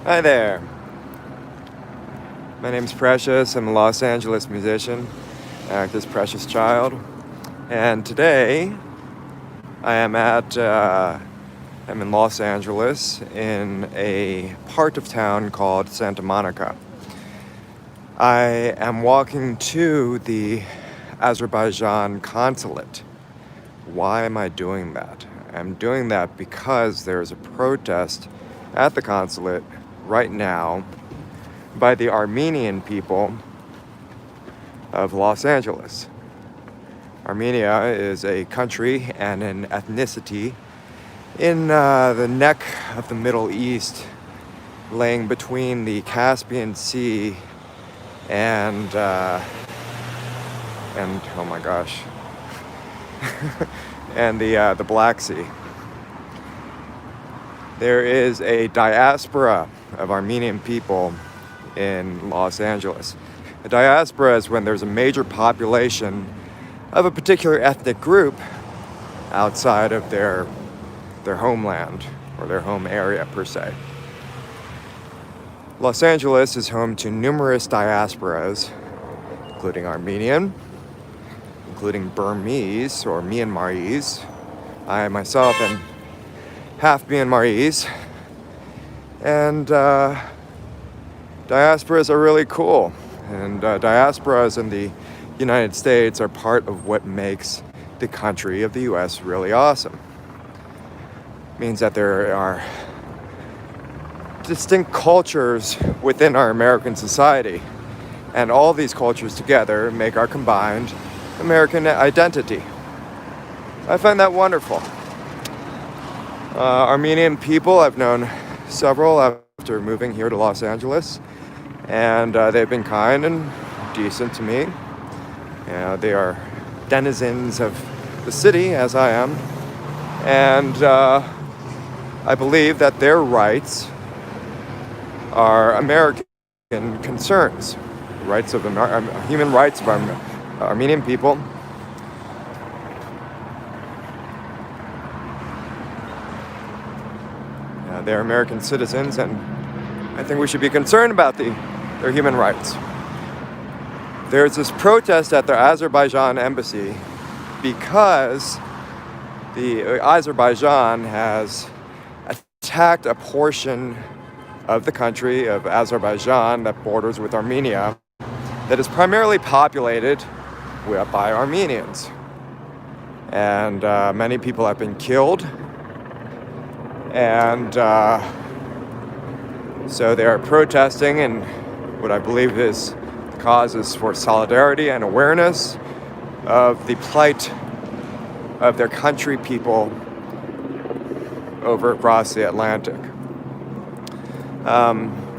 Hi there. My name's Precious. I'm a Los Angeles musician. I act as Precious Child. And today I am I'm in Los Angeles in a part of town called Santa Monica. I am walking to the Azerbaijan Consulate. Why am I doing that? I'm doing that because there's a protest at the consulate right now by the Armenian people of Los Angeles. Armenia is a country and an ethnicity in the neck of the Middle East, laying between the Caspian Sea and oh my gosh, and the Black Sea. There is a diaspora of Armenian people in Los Angeles. A diaspora is when there's a major population of a particular ethnic group outside of their homeland or their home area per se. Los Angeles is home to numerous diasporas, including Armenian, including Burmese or Myanmarese. I myself am half Myanmarese, and diasporas are really cool. And diasporas in the United States are part of what makes the country of the U.S. really awesome. It means that there are distinct cultures within our American society, and all these cultures together make our combined American identity. I find that wonderful. Armenian people, I've known several after moving here to Los Angeles, and they've been kind and decent to me. They are denizens of the city, as I am, and I believe that their rights are American concerns, rights of human rights of Armenian people. They're American citizens, and I think we should be concerned about their human rights. There's this protest at the Azerbaijan embassy because the Azerbaijan has attacked a portion of the country of Azerbaijan that borders with Armenia that is primarily populated by Armenians. And many people have been killed. And so they are protesting, and what I believe is the cause is for solidarity and awareness of the plight of their country people over across the Atlantic.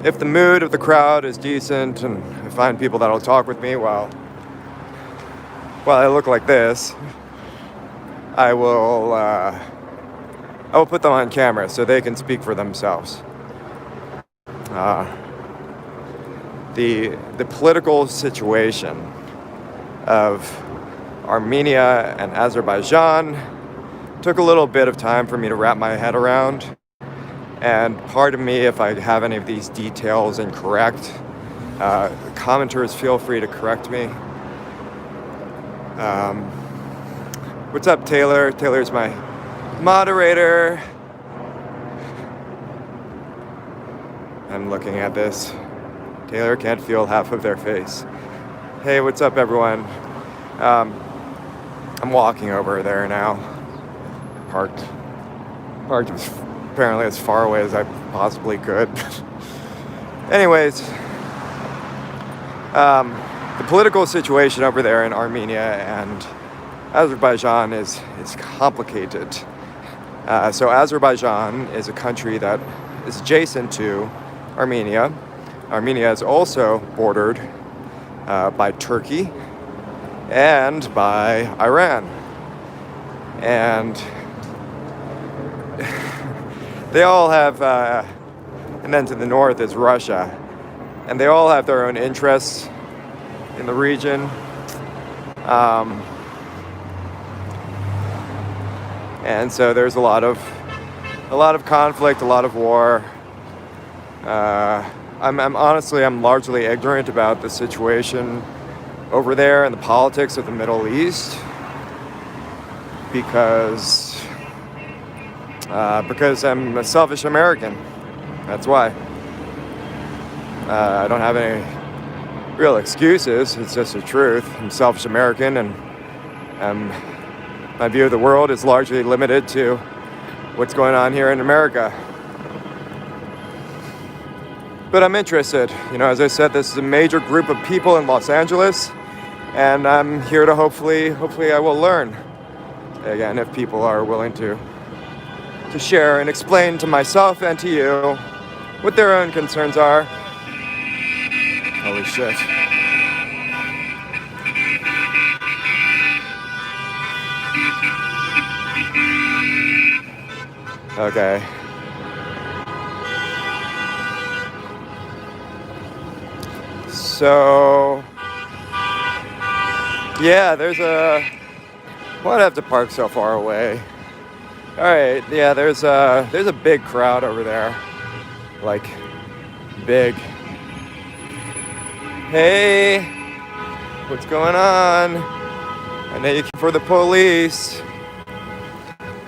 If the mood of the crowd is decent and I find people that'll talk with me while I look like this, I will put them on camera so they can speak for themselves. The political situation of Armenia and Azerbaijan took a little bit of time for me to wrap my head around. And pardon me if I have any of these details incorrect. Commenters, feel free to correct me. What's up, Taylor? Taylor's my moderator. I'm looking at this. Taylor can't feel half of their face. Hey, what's up, everyone? I'm walking over there now. Parked apparently as far away as I possibly could. Anyways, the political situation over there in Armenia and Azerbaijan is complicated. So Azerbaijan is a country that is adjacent to Armenia. Armenia is also bordered by Turkey and by Iran. And they all have, and then to the north is Russia. And they all have their own interests in the region. And so there's a lot of conflict, a lot of war. I'm honestly, I'm largely ignorant about the situation over there and the politics of the Middle East because I'm a selfish American. That's why. I don't have any real excuses. It's just the truth. I'm a selfish American, and my view of the world is largely limited to what's going on here in America. But I'm interested. You know, as I said, this is a major group of people in Los Angeles, and I'm here to hopefully I will learn. Again, if people are willing to share and explain to myself and to you what their own concerns are. Holy shit. Okay. So, yeah, why'd I have to park so far away? Alright, yeah, there's a big crowd over there. Like, big. Hey, what's going on? I know you came for the police.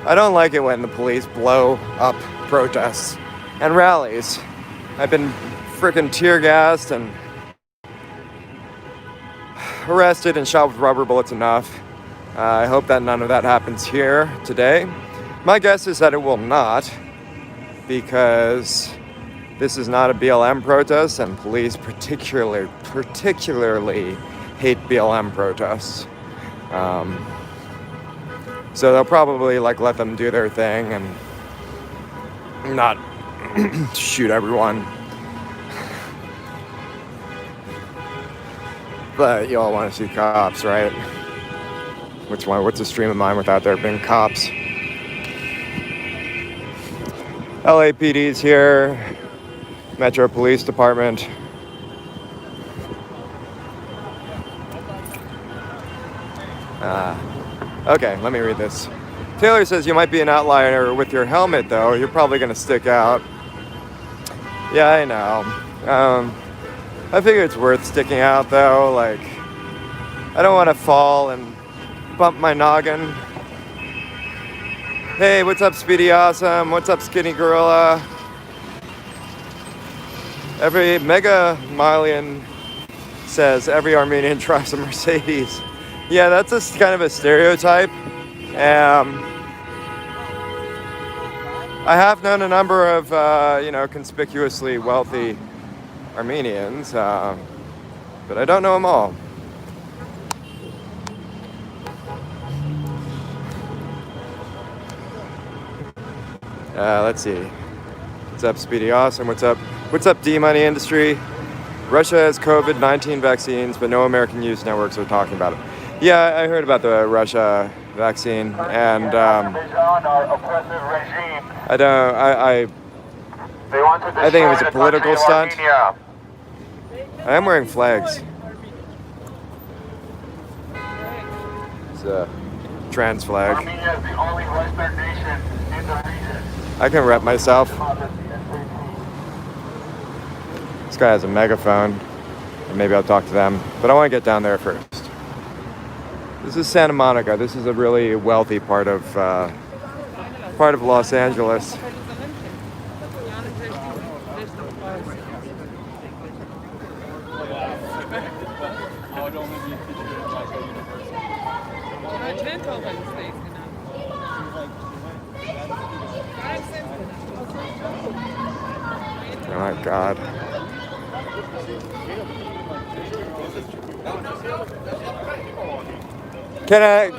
I don't like it when the police blow up protests and rallies. I've been freaking tear gassed and arrested and shot with rubber bullets enough. I hope that none of that happens here today. My guess is that it will not, because this is not a BLM protest, and police particularly hate BLM protests. So they'll probably let them do their thing and not shoot everyone. But you all want to see cops, right? What's a stream of mine without there being cops? LAPD's here. Metro Police Department. Okay, let me read this. Taylor says you might be an outlier with your helmet, though. You're probably going to stick out. Yeah, I know. I figure it's worth sticking out, though. Like, I don't want to fall and bump my noggin. Hey, what's up, Speedy Awesome? What's up, Skinny Gorilla? Every Mega Malian says every Armenian drives a Mercedes. Yeah, that's kind of a stereotype. I have known a number of, conspicuously wealthy Armenians, but I don't know them all. Let's see. What's up, Speedy Awesome? What's up, D-Money Industry? Russia has COVID-19 vaccines, but no American news networks are talking about it. Yeah, I heard about the Russia vaccine, and I think it was a political stunt. I am wearing flags. It's a trans flag. Armenia is the only Western nation in the region. I can rep myself. This guy has a megaphone, and maybe I'll talk to them. But I want to get down there first. This is Santa Monica. This is a really wealthy part of Los Angeles. Oh my God. Can I?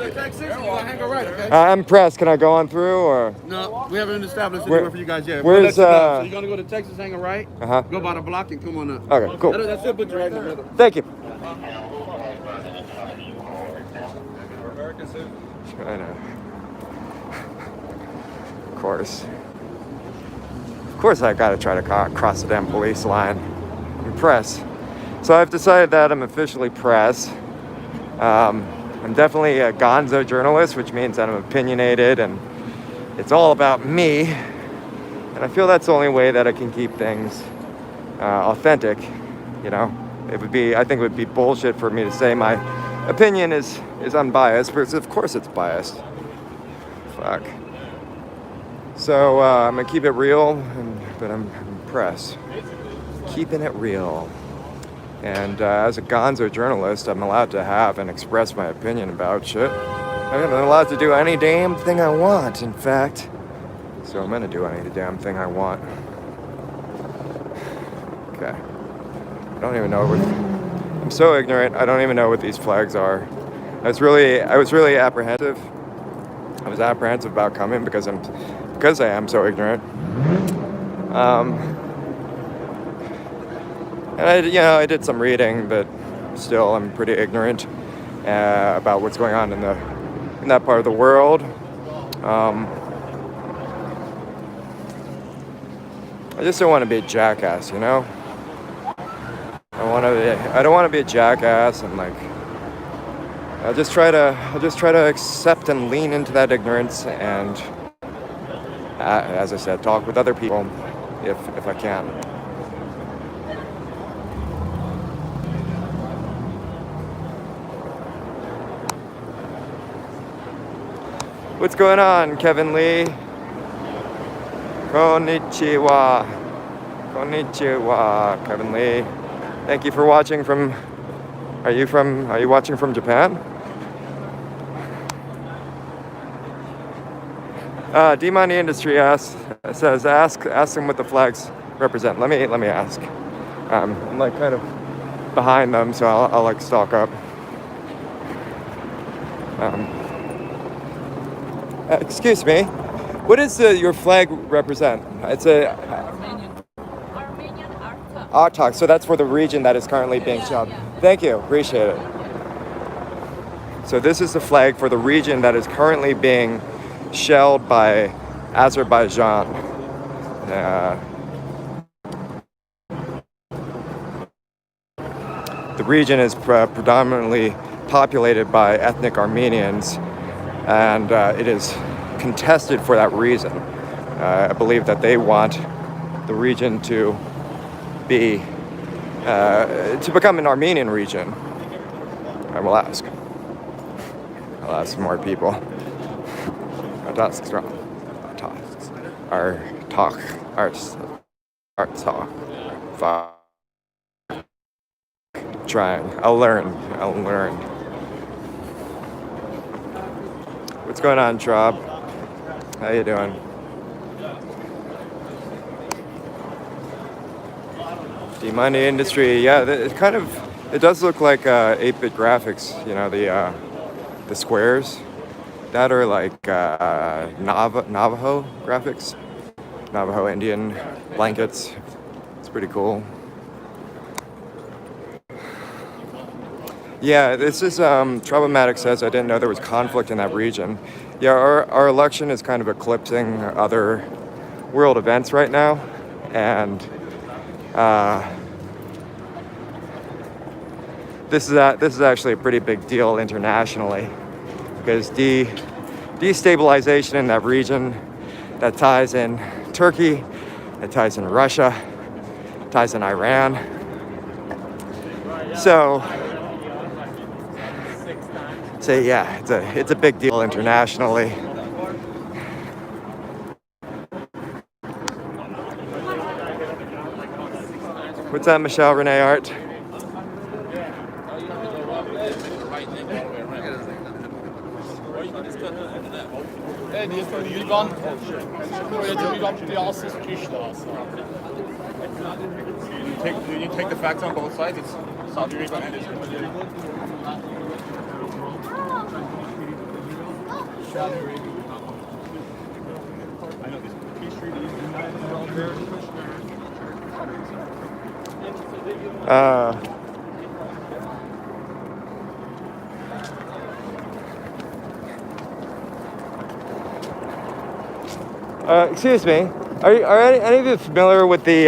I'm pressed. Can I go on through or? No, we haven't established anywhere for you guys yet. Where's So you're gonna go to Texas, hang a right. Uh-huh. Go by the block and come on up. Okay, cool. That's it. Put you right in the middle. Thank you. China. Of course I gotta try to cross the damn police line. I'm press. So I've decided that I'm officially press. I'm definitely a gonzo journalist, which means that I'm opinionated and it's all about me. And I feel that's the only way that I can keep things authentic. You know, I think it would be bullshit for me to say my opinion is unbiased, because of course it's biased. Fuck. So I'm gonna keep it real, but I'm impressed. Keeping it real. And as a gonzo journalist, I'm allowed to have and express my opinion about shit. I'm allowed to do any damn thing I want, in fact. So I'm gonna do any damn thing I want. Okay. I don't even know I'm so ignorant. I don't even know what these flags are. I was really apprehensive. I was apprehensive about coming because I am so ignorant. And I did some reading, but still I'm pretty ignorant about what's going on in that part of the world. I just don't want to be a jackass, you know? I don't want to be a jackass, and like I'll just try to accept and lean into that ignorance, and as I said, talk with other people if I can. What's going on, Kevin Lee? Konnichiwa. Konnichiwa, Kevin Lee. Thank you for watching are you watching from Japan? D-Money Industry says ask them what the flags represent. Let me ask. I'm like kind of behind them, so I'll like stalk up. Excuse me. What does your flag represent? It's a Armenian art talk. So that's for the region that is currently being shelled. Thank you. Appreciate it. So this is the flag for the region that is currently being shelled by Azerbaijan. The region is predominantly populated by ethnic Armenians, and it is contested for that reason. I believe that they want the region to become an Armenian region. I will ask. I'll ask more people. Our tasks are trying. I'll learn. What's going on, Trob? How you doing? D-Money Industry, yeah, it does look like 8-bit graphics, you know, the squares that are like Navajo graphics, Navajo Indian blankets. It's pretty cool. Yeah, this is Troublematic says I didn't know there was conflict in that region. Yeah, our election is kind of eclipsing other world events right now, and this is actually a pretty big deal internationally, because destabilization in that region that ties in Turkey, that ties in Russia, ties in Iran. So yeah, it's a big deal internationally. What's that, Michelle Renee Art? You take the facts on both sides. It's Saudi Arabia and Israel. I know this peace treaty is excuse me. Are any of you familiar with the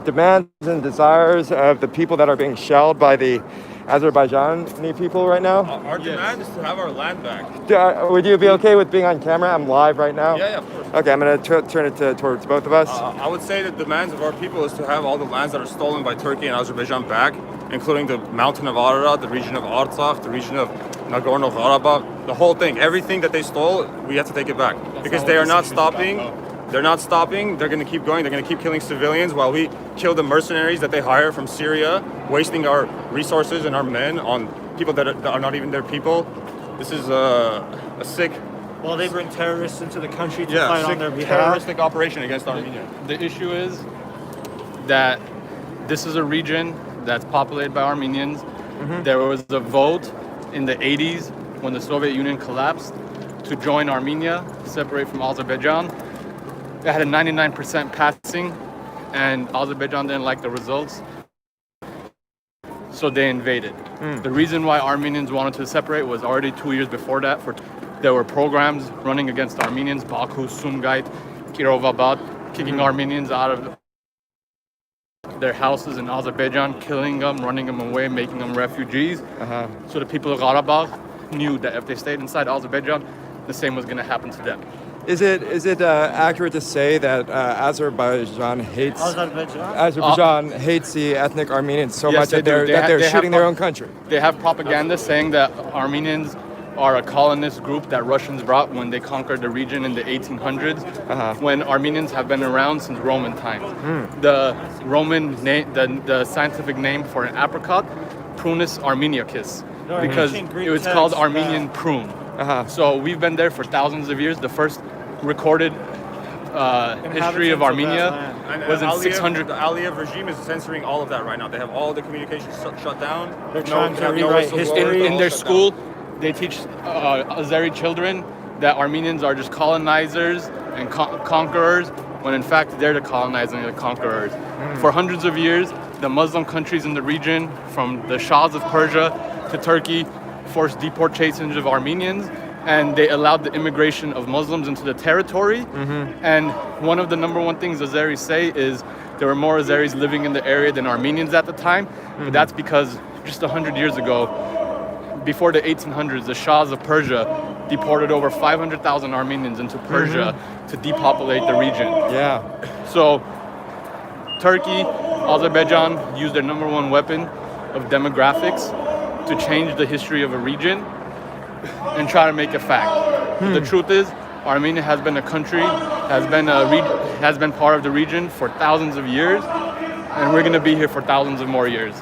demands and desires of the people that are being shelled by the Azerbaijani people right now? Our demand is to have our land back. Would you be okay with being on camera? I'm live right now. Yeah, of course. Okay, I'm gonna turn it towards both of us. I would say the demands of our people is to have all the lands that are stolen by Turkey and Azerbaijan back, including the mountain of Ararat, the region of Artsakh, the region of Nagorno-Karabakh, the whole thing. Everything that they stole, we have to take it back. Because they are not stopping. They're not stopping. They're going to keep going. They're going to keep killing civilians while we kill the mercenaries that they hire from Syria, wasting our resources and our men on people that are not even their people. This is a sick... Well, they bring terrorists into the country to Yeah, fight on sick their behalf. terroristic operation against Armenia. The issue is that this is a region that's populated by Armenians. There was a vote in the 80s when the Soviet Union collapsed to join Armenia, separate from Azerbaijan. It had a 99% passing, and Azerbaijan didn't like the results, so they invaded. The reason why Armenians wanted to separate was already 2 years before that. There were programs running against Armenians, Baku, Sumgait, Kirovabad, kicking Armenians out of their houses in Azerbaijan, killing them, running them away, making them refugees. So the people of Karabakh knew that if they stayed inside Azerbaijan, the same was going to happen to them. Is it accurate to say that Azerbaijan hates the ethnic Armenians so Yes, much they that do. they're They have shooting their own country? They have propaganda saying that Armenians are a colonist group that Russians brought when they conquered the region in the 1800s, when Armenians have been around since Roman times. The Roman name, the scientific name for an apricot, Prunus armeniacus, because it was called Armenian prune. So we've been there for thousands of years. The first recorded history of Armenia was in 600. The Aliyev regime is censoring all of that right now. They have all the communications shut down. They're trying to rewrite history. In their school, they teach Azeri children that Armenians are just colonizers and conquerors, when in fact they're the colonizers and the conquerors. For hundreds of years, the Muslim countries in the region, from the Shahs of Persia to Turkey, forced deportations of Armenians, and they allowed the immigration of Muslims into the territory. And one of the number one things Azeris say is there were more Azeris living in the area than Armenians at the time. But that's because just 100 years ago, before the 1800s, the Shahs of Persia deported over 500,000 Armenians into Persia to depopulate the region. Yeah. So Turkey, Azerbaijan used their number one weapon of demographics to change the history of a region and try to make it fact. The truth is, Armenia has been a country, has been part of the region for thousands of years, and we're going to be here for thousands of more years.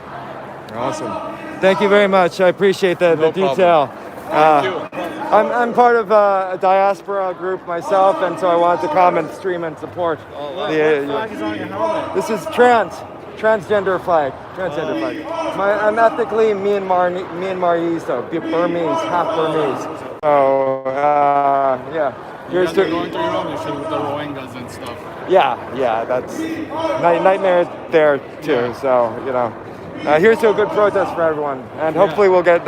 Awesome. Thank you very much. I appreciate the detail. Thank you. I'm part of a diaspora group myself, and so I wanted to come and stream and support. What flag is on your helmet? This is transgender flag. I'm ethnically Myanmarese, so Burmese, half Burmese. So yeah. You're going through your own issue with the Rohingyas and stuff. Yeah, that's nightmare there too. So here's to a good protest for everyone, and hopefully you'll get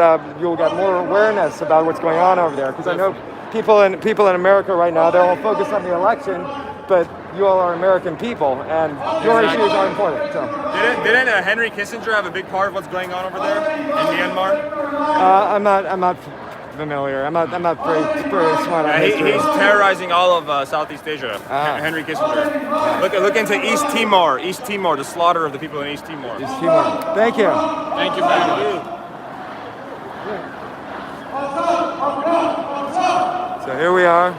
more awareness about what's going on over there. Because I know people in America right now, they're all focused on the election, but you all are American people, and your issues are important. So. Didn't Henry Kissinger have a big part of what's going on over there in Myanmar? I'm not familiar. I'm not very smart on history. He's terrorizing all of Southeast Asia. Henry Kissinger. Look into East Timor, the slaughter of the people in East Timor. East Timor. Thank you. Thank you very much. So here we are.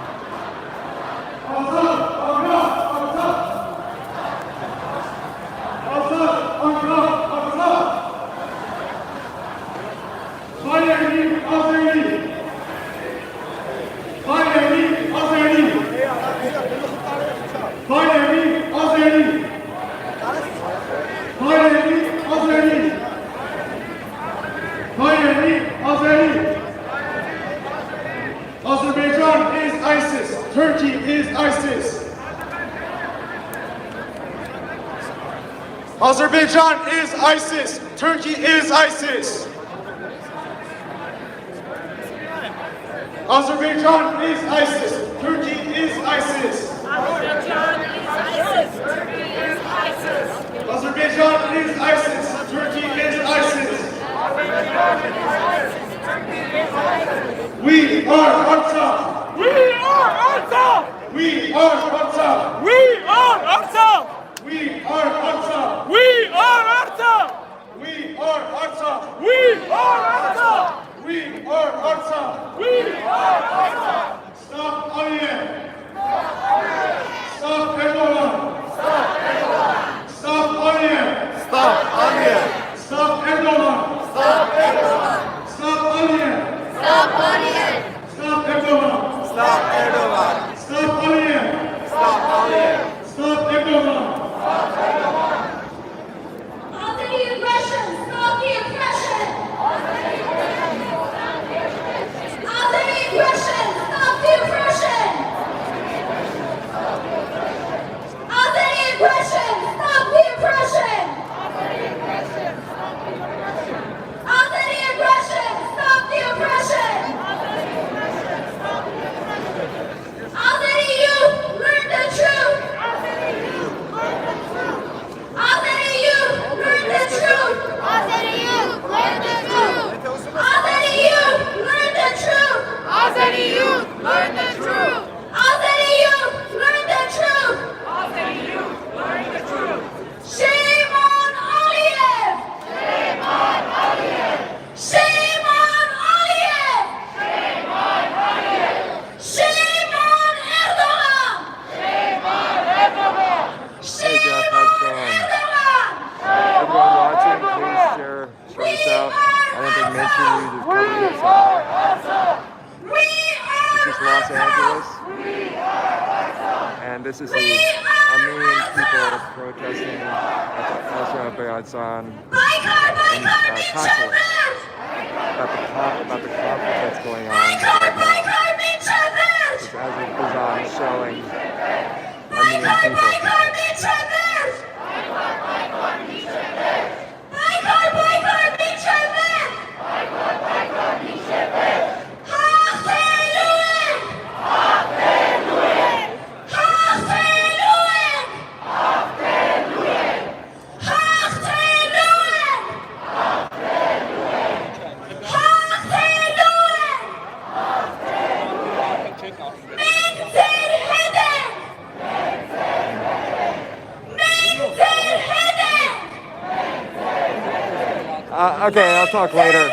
Azerbaijan is ISIS. Turkey is ISIS. Azerbaijan is ISIS. Turkey is ISIS. Azerbaijan is ISIS. Turkey is ISIS. Azerbaijan is ISIS. Turkey is ISIS. We are Artsakh! We are Artsakh! We are Artsakh! We are Artsakh! We are Artsakh! We are Artsakh! We are Artsakh! We are Artsakh! We are Artsakh! We are Artsakh! Stop Aliyev! Stop Erdogan! Stop Aliyev! Stop Aliyev! Stop Erdogan! Stop Erdogan! Stop Aliyev! Stop Aliyev! Stop Erdogan! Stop Erdogan! Stop Aliyev! Stop Aliyev! Stop Erdogan! Azeri aggression! Stop the oppression! Azeri aggression! Stop the oppression! Azeri aggression! Stop the oppression! Azeri aggression! Stop the oppression! Azeri youth, learn the truth! Azeri youth, learn the truth! Azeri youth, learn the truth! Azeri youth, learn the truth! Azeri youth, learn the truth! Azeri youth, learn the truth! Azeri youth, learn the truth! Shame on Aliyev! Shame on Aliyev! Shame on Aliyev! Shame on Aliyev! Shame on Erdogan! Shame on Erdogan! Hey Jeff, how's it going? Erdogan! Everyone watching, please share this out. I don't think mainstream news is covering this at all. We This is Los Angeles, and this is the Armenian people protesting at the Azerbaijan consulate about the conflict that's going on right now. It's Azerbaijan shelling Armenian people. Okay, I'll talk later.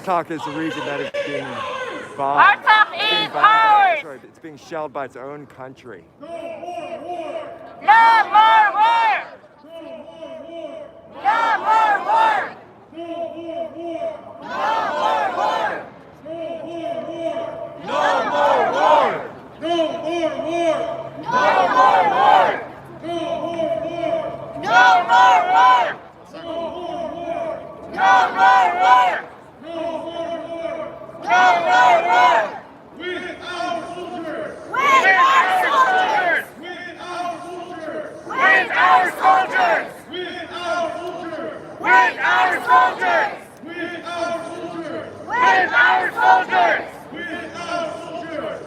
Artsakh is the region that is being bombed. Artsakh It's being is bombed by- ours! sorry, it's being shelled by its own country. No more war! No more war! No more war! With our soldiers! With our soldiers! With our soldiers! With our soldiers! With our soldiers! With our soldiers! With our soldiers! With our soldiers!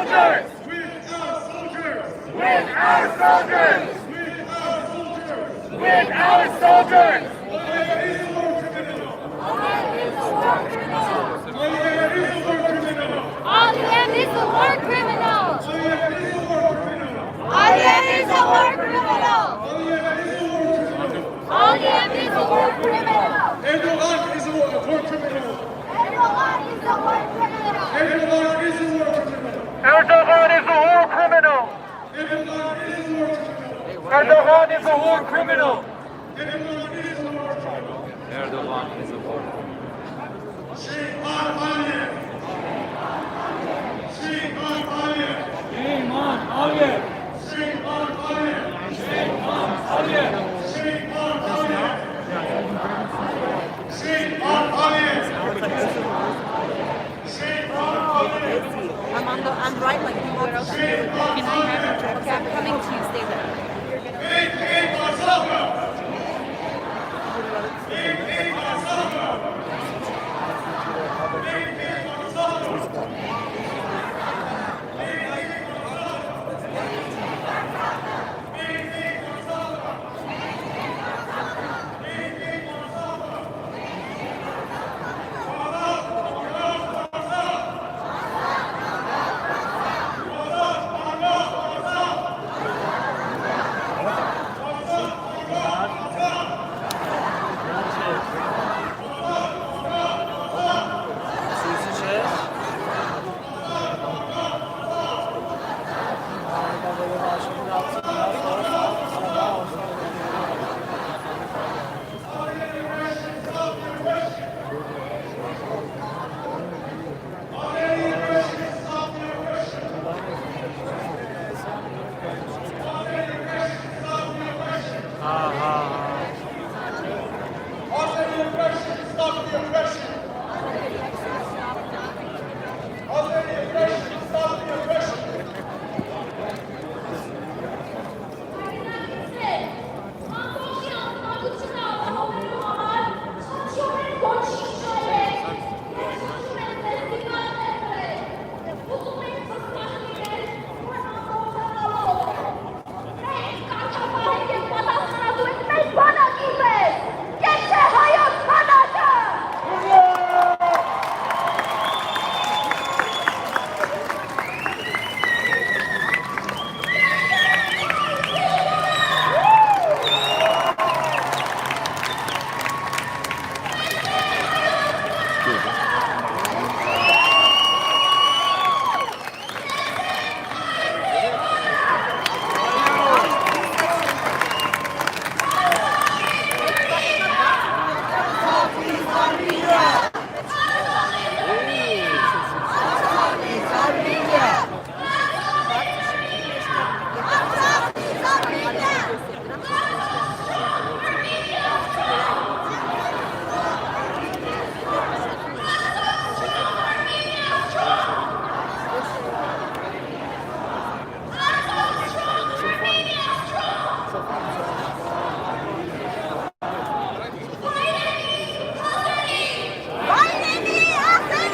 With our soldiers! With our soldiers! With our soldiers! With our soldiers! With our soldiers! With our soldiers! Aliyev is a war criminal! Aliyev is a war criminal! Aliyev is a war criminal! Erdogan is a war criminal! Erdogan is a war criminal! Erdogan is a war criminal! Erdogan is a war criminal! Erdogan is a war criminal! Erdogan is a war criminal! Erdogan is a war criminal! Şeyhan Aliyev! Şeyhan Aliyev! Şeyhan Aliyev! Şeyhan Aliyev! Şeyhan Aliyev! Şeyhan Aliyev! Şeyhan Aliyev! Şeyhan Aliyev! I'm right, like you walk out. Can I have your drink? Okay, I'm coming to you. Stay there.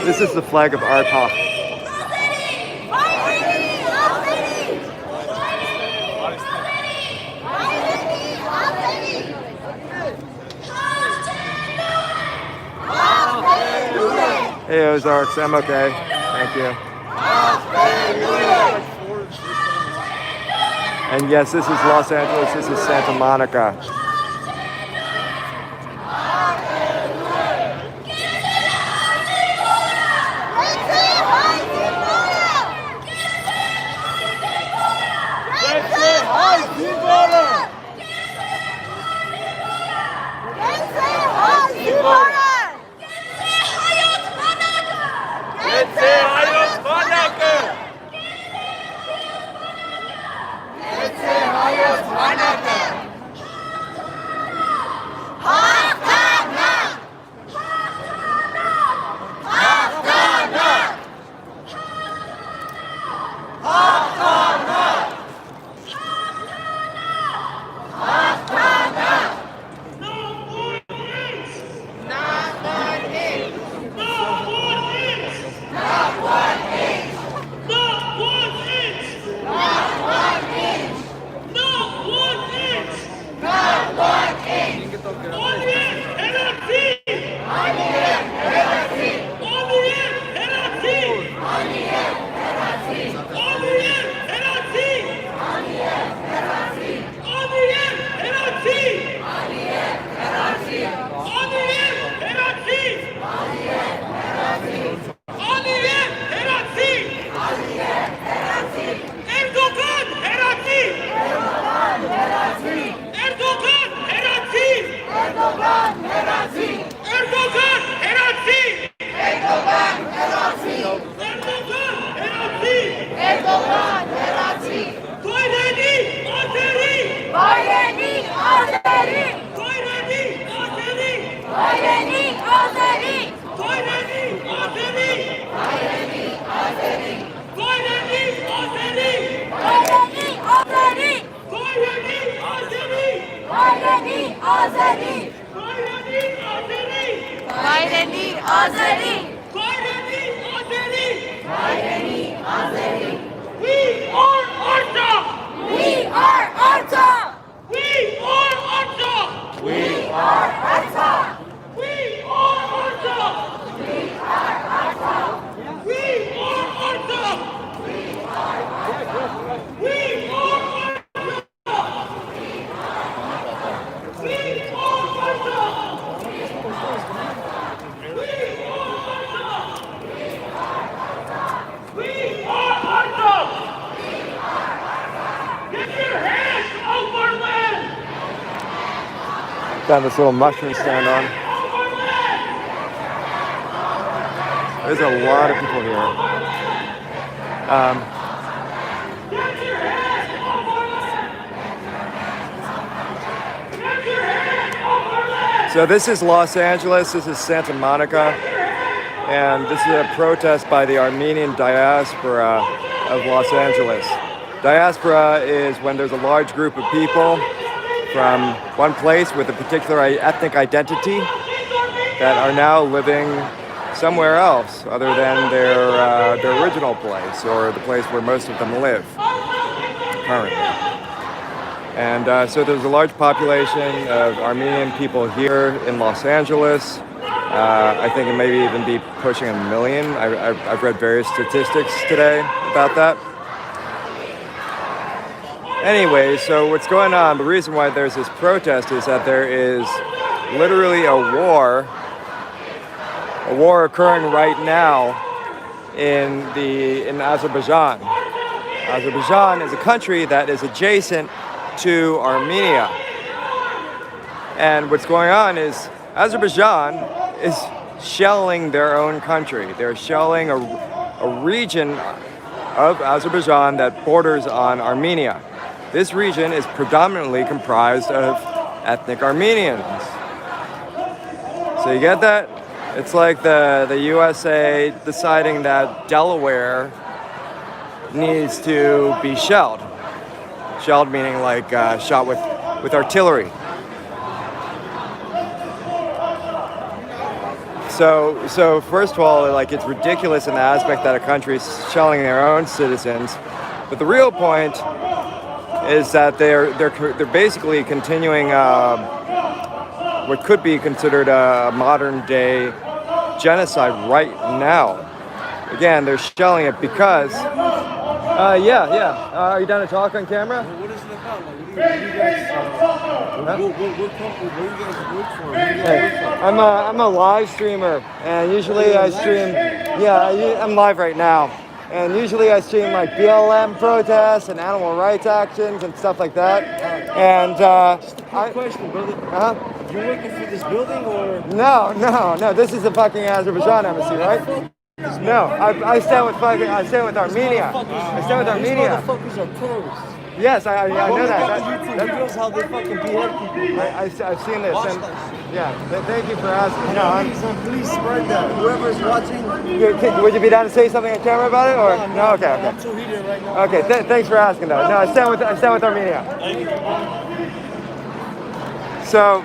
This is the flag of Artsakh. Hey Ozarks, I'm okay. Thank you. And yes, this is Los Angeles, this is Santa Monica. Found this little mushroom stand on. There's a lot of people here. So this is Los Angeles, this is Santa Monica, and this is a protest by the Armenian diaspora of Los Angeles. Diaspora is when there's a large group of people from one place with a particular ethnic identity that are now living somewhere else other than their original place or the place where most of them live currently. And so there's a large population of Armenian people here in Los Angeles. I think it may even be pushing 1 million. I've read various statistics today about that. Anyway, so what's going on, the reason why there's this protest is that there is literally a war occurring right now in Azerbaijan. Azerbaijan is a country that is adjacent to Armenia. And what's going on is Azerbaijan is shelling their own country. They're shelling a region of Azerbaijan that borders on Armenia. This region is predominantly comprised of ethnic Armenians. So you get that? It's like the USA deciding that Delaware needs to be shelled. Shelled meaning like shot with artillery. So first of all, like it's ridiculous in the aspect that a country is shelling their own citizens, but the real point is that they're basically continuing what could be considered a modern day genocide right now. Again, they're shelling it because are you down to talk on camera? What is it about? Like, what do you guys what company, what do you guys work for? What do you guys work for? I'm a live streamer, and usually I stream. I'm live right now, and usually I stream like BLM protests and animal rights actions and stuff like that. And Quick question, brother. You working for this building or? No. This is the fucking Azerbaijan embassy, right? No, I stand with Armenia. I stand with Armenia. These motherfuckers are terrorists. Yes, I know that. YouTube videos how they fucking behead people. I've seen this. Watch And, that shit. yeah, thank you for asking. No, So please spread that. Whoever's watching. would you be down to say something on camera about it, or no? Okay, okay. I'm too heated right now. Okay, thanks for asking though. No, I stand with Armenia. So,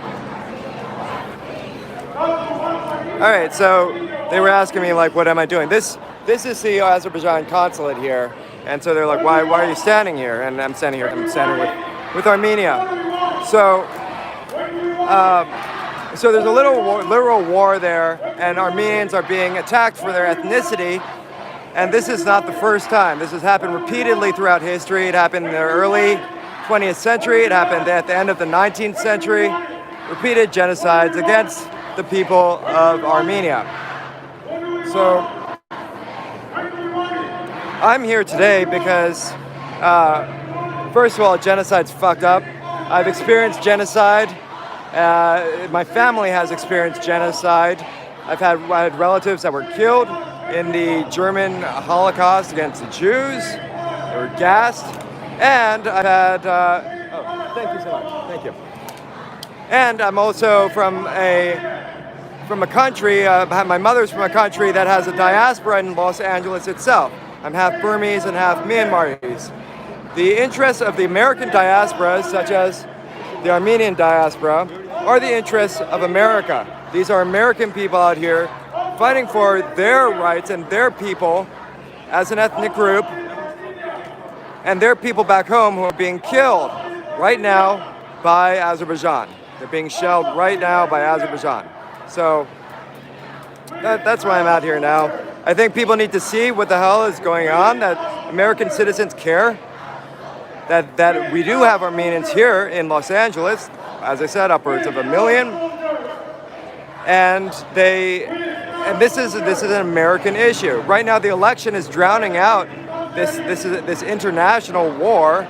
all right. So they were asking me like, what am I doing? This is the Azerbaijan consulate here, and so they're like, why are you standing here? And I'm standing here. I'm standing with Armenia. So, so there's a literal war there, and Armenians are being attacked for their ethnicity. And this is not the first time. This has happened repeatedly throughout history. It happened in the early 20th century. It happened at the end of the 19th century. Repeated genocides against the people of Armenia. So I'm here today because, first of all, genocide's fucked up. I've experienced genocide. My family has experienced genocide. I had relatives that were killed in the German Holocaust against the Jews. They were gassed. And I've had, oh, thank you so much. Thank you. And I'm also from a country, my mother's from a country that has a diaspora in Los Angeles itself. I'm half Burmese and half Myanmarese. The interests of the American diaspora, such as the Armenian diaspora, are the interests of America. These are American people out here fighting for their rights and their people as an ethnic group, and their people back home who are being killed right now by Azerbaijan. They're being shelled right now by Azerbaijan. So that's why I'm out here now. I think people need to see what the hell is going on, that American citizens care, that we do have Armenians here in Los Angeles, as I said, upwards of 1 million. And this is an American issue. Right now the election is drowning out this international war.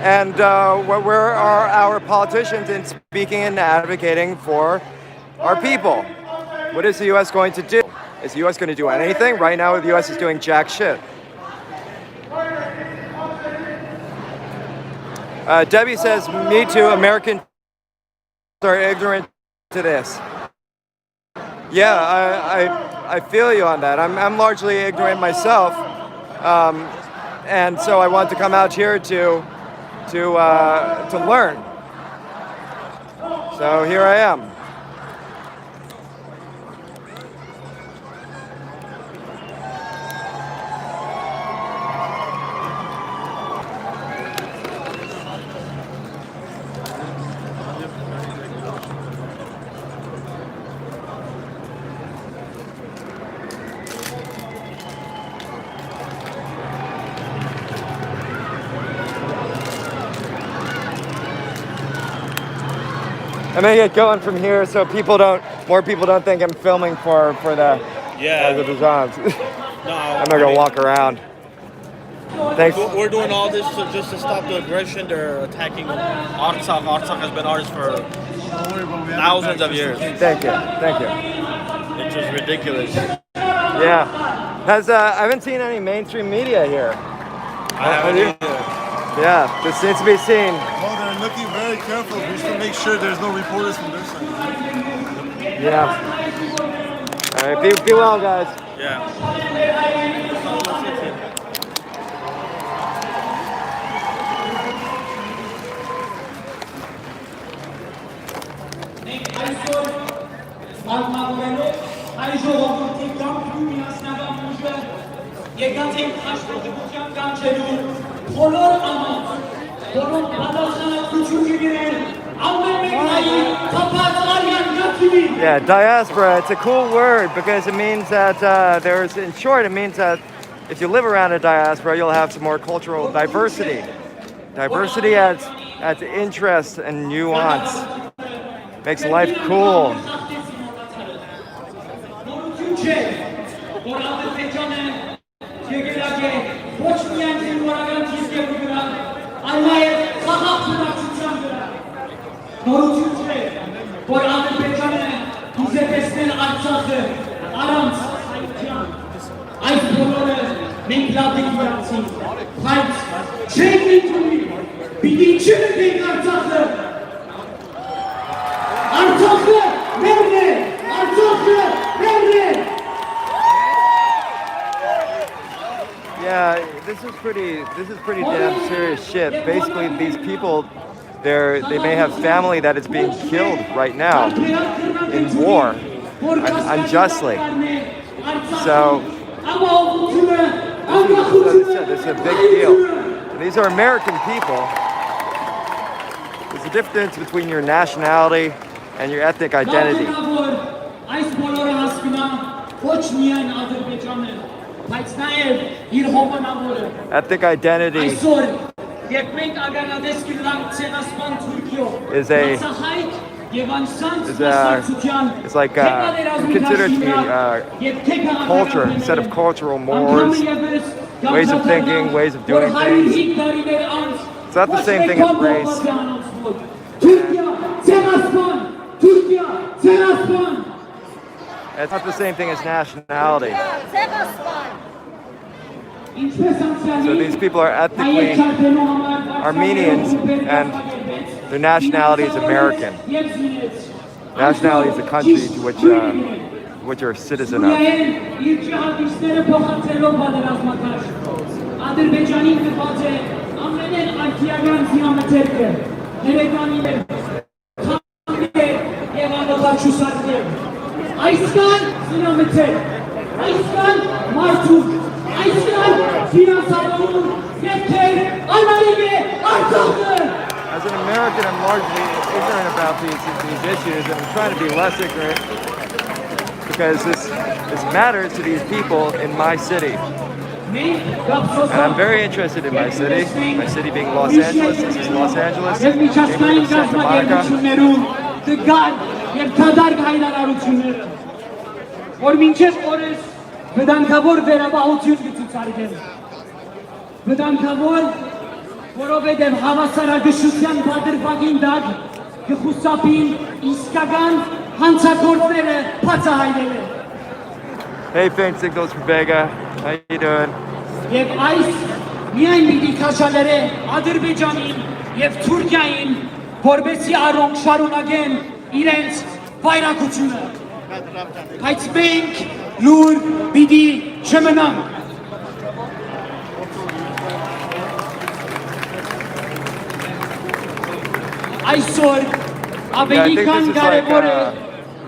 And where are our politicians in speaking and advocating for our people? What is the U.S. going to do? Is the U.S. going to do anything? Right now, the U.S. is doing jack shit. Debbie says, me too, Americans are ignorant to this. Yeah, I feel you on that. I'm largely ignorant myself. And so I want to come out here to learn. So here I am. I'm gonna get going from here so more people don't think I'm filming for the Azerbaijans. No, I'm gonna go walk around. Thanks. We're doing all this just to stop the aggression. They're attacking Artsakh. Artsakh has been ours for thousands of years. Thank you. It's just ridiculous. Yeah. I haven't seen any mainstream media here. I haven't either. Yeah, this needs to be seen. Oh, they're looking very careful just to make sure there's no reporters from their side. Yeah. All right, be well, guys. Yeah. Yeah, diaspora, it's a cool word because it means that in short, it means that if you live around a diaspora, you'll have some more cultural diversity. Diversity adds interest and nuance. Makes life cool. Որ Ադրբեջանը իզեպեսնել Արցախը Aram Saityan. Այս բոլորը մենք լավ ենք իրացին, բայց չենք ընդունում, պիտի չնկենք Արցախը։ Արցախը մերն է, Արցախը մերն է։ Yeah, this is pretty damn serious shit. Basically, these people, they may have family that is being killed right now in war, unjustly. So this is a big deal. And these are American people. There's a difference between your nationality and your ethnic identity. Ethnic identity is it's like considered to be culture, a set of cultural mores, ways of thinking, ways of doing things. It's not the same thing as race. It's not the same thing as nationality. So these people are ethnically Armenians and their nationality is American. Nationality is a country to which you're a citizen of. As an American, I'm largely ignorant about these issues, and I'm trying to be less ignorant because this matters to these people in my city. And I'm very interested in my city being Los Angeles. This is Los Angeles, neighborhood of Santa Monica. Որովհետև հավասարակշռության բادرվագին դակ կխուսափին իսկական հանցագործները բացահայտել են։ Hey, Faint Signals from Vega. How you doing? Եվ այս միայն պիտի քաշալերը Ադրբեջանին եւ Թուրքիային, որպեսզի առոնք շարունակեն իրենց վայրագությունը։ Բայց մենք լուր պիտի չմնանք։ Այսօր ավելի քան կարևոր է,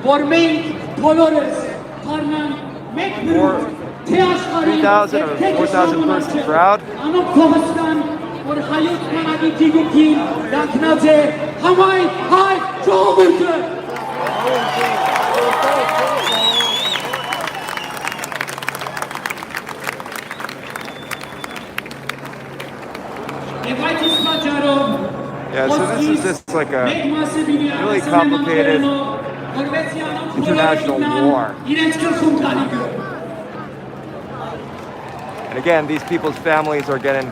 որ մենք բոլորս դառնանք մեկ բնույթ, թե աշխարհի 4,000 person crowd. անոնք փոխստան, որ հայոց մանագի դիգուքին դակնած է համայն հայ ժողովուրդը։ Եվ այդ պատճառով Yeah, so this is just like a really complicated international war. And again, these people's families are getting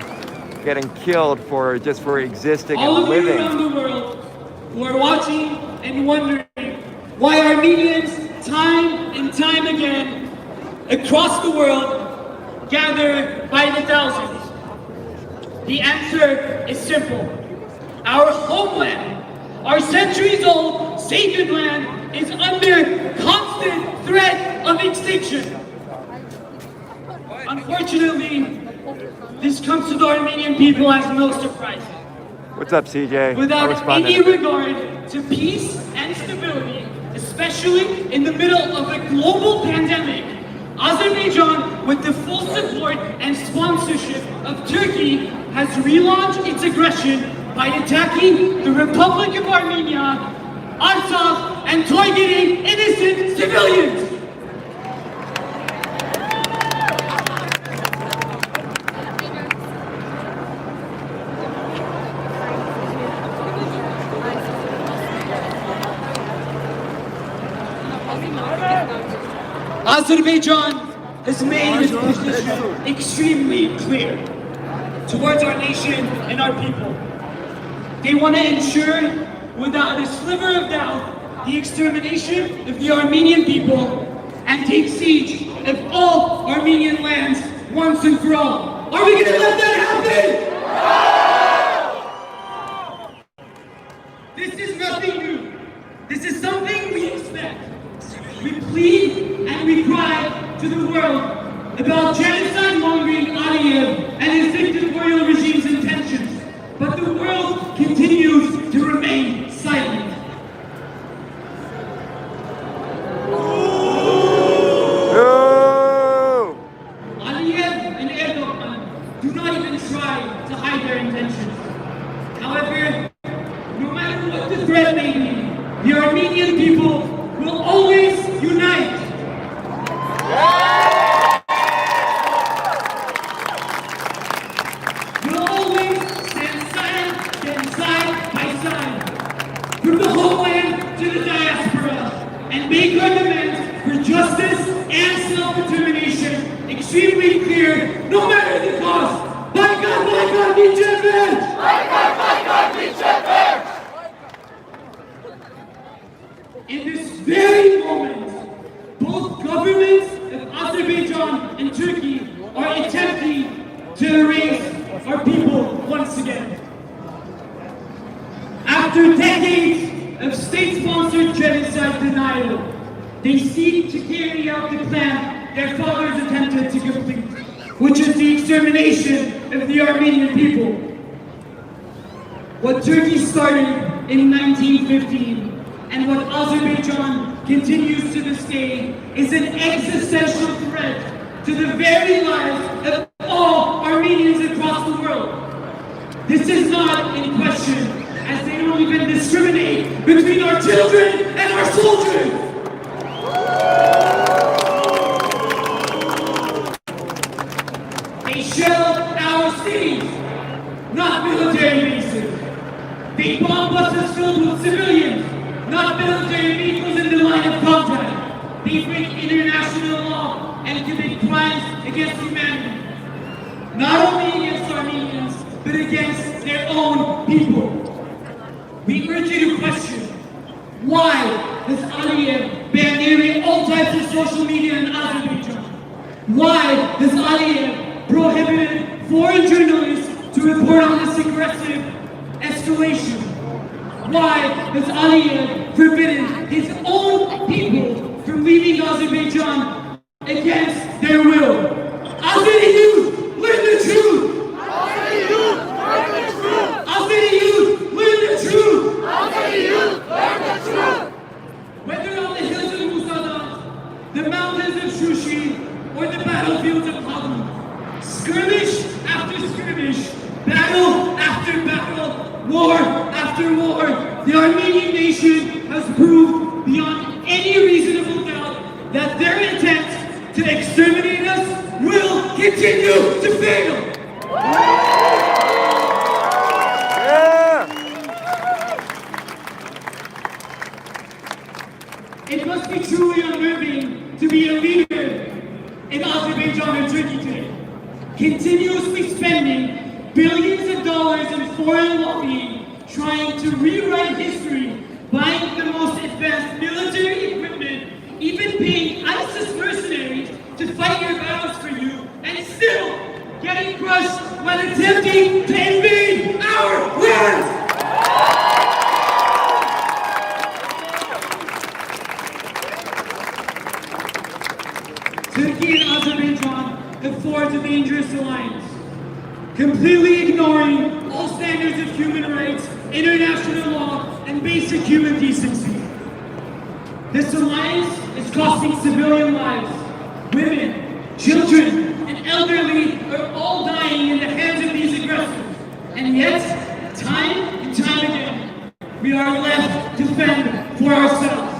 killed for existing and all living. All around the world who are watching and wondering why Armenians time and time again across the world gather by the thousands. The answer is simple. Our homeland, our centuries-old sacred land, is under constant threat of extinction. Unfortunately, this comes to the Armenian people as no surprise. What's up, CJ? Without any regard to peace and stability, especially in the middle of a global pandemic, Azerbaijan, with the full support and sponsorship of Turkey, has relaunched its aggression by attacking the Republic of Armenia, Artsakh, and targeting innocent civilians. Azerbaijan has made its position extremely clear towards our nation and our people. They want to ensure, without a sliver of doubt, the extermination of the Armenian people and take siege of all Armenian lands once and for all. Are we going to let that happen? This is nothing new. This is something we expect. We plead and we cry to the world about genocide-mongering Aliyev and his dictatorial regime's intentions, but the world continues to remain silent. Aliyev and Erdogan do not even try to hide their intentions. However, no matter what the threat may be, the Armenian people will always unite. We'll always stand side by side, from the homeland to the diaspora, and make our demands for justice and self-determination extremely clear, no matter the cost. Boycott, Bichevich! Boycott, Bichevich! In this very moment, both governments of Azerbaijan and Turkey are attempting to erase our people once again. After decades of state-sponsored genocide denial, they seek to carry out the plan their fathers attempted to complete, which is the extermination of the Armenian people. What Turkey started in 1915 and what Azerbaijan continues to this day is an existential threat to the very lives of all Armenians across the world. This is not in question, as they don't even discriminate between our children and our soldiers. They shell our cities, not military bases. They bomb buses filled with civilians, not military vehicles in the line of contact. They break international law and commit crimes against humanity. Not only against Armenians, but against their own people. We urge you to question, why does Aliyev ban nearly all types of social media in Azerbaijan? Why does Aliyev prohibit foreign journalists to report on this aggressive escalation? Why has Aliyev forbidden his own people from leaving Azerbaijan against their will? Azeri youth, learn the truth! Azeri youth, learn the truth! Azeri youth, learn the truth! Azeri youth, learn the truth! Whether on the hills of Musadat, the mountains of Shushi, or the battlefields of Hadou, skirmish after skirmish, battle after battle, war after war, the Armenian nation has proved beyond any reasonable doubt that their intent to exterminate us will continue to fail. It must be truly unnerving to be a leader in Azerbaijan and Turkey today, continuously spending billions of dollars in foreign lobbying, trying to rewrite history, buying the most advanced military equipment, even paying ISIS mercenaries to fight your battles for you, and still getting crushed when attempting to invade our lands! Turkey and Azerbaijan have forged a dangerous alliance, completely ignoring all standards of human rights, international law, and basic human decency. This alliance is costing civilian lives. Women, children, and elderly are all dying in the hands of these aggressors. And yet, time and time again, we are left to fend for ourselves.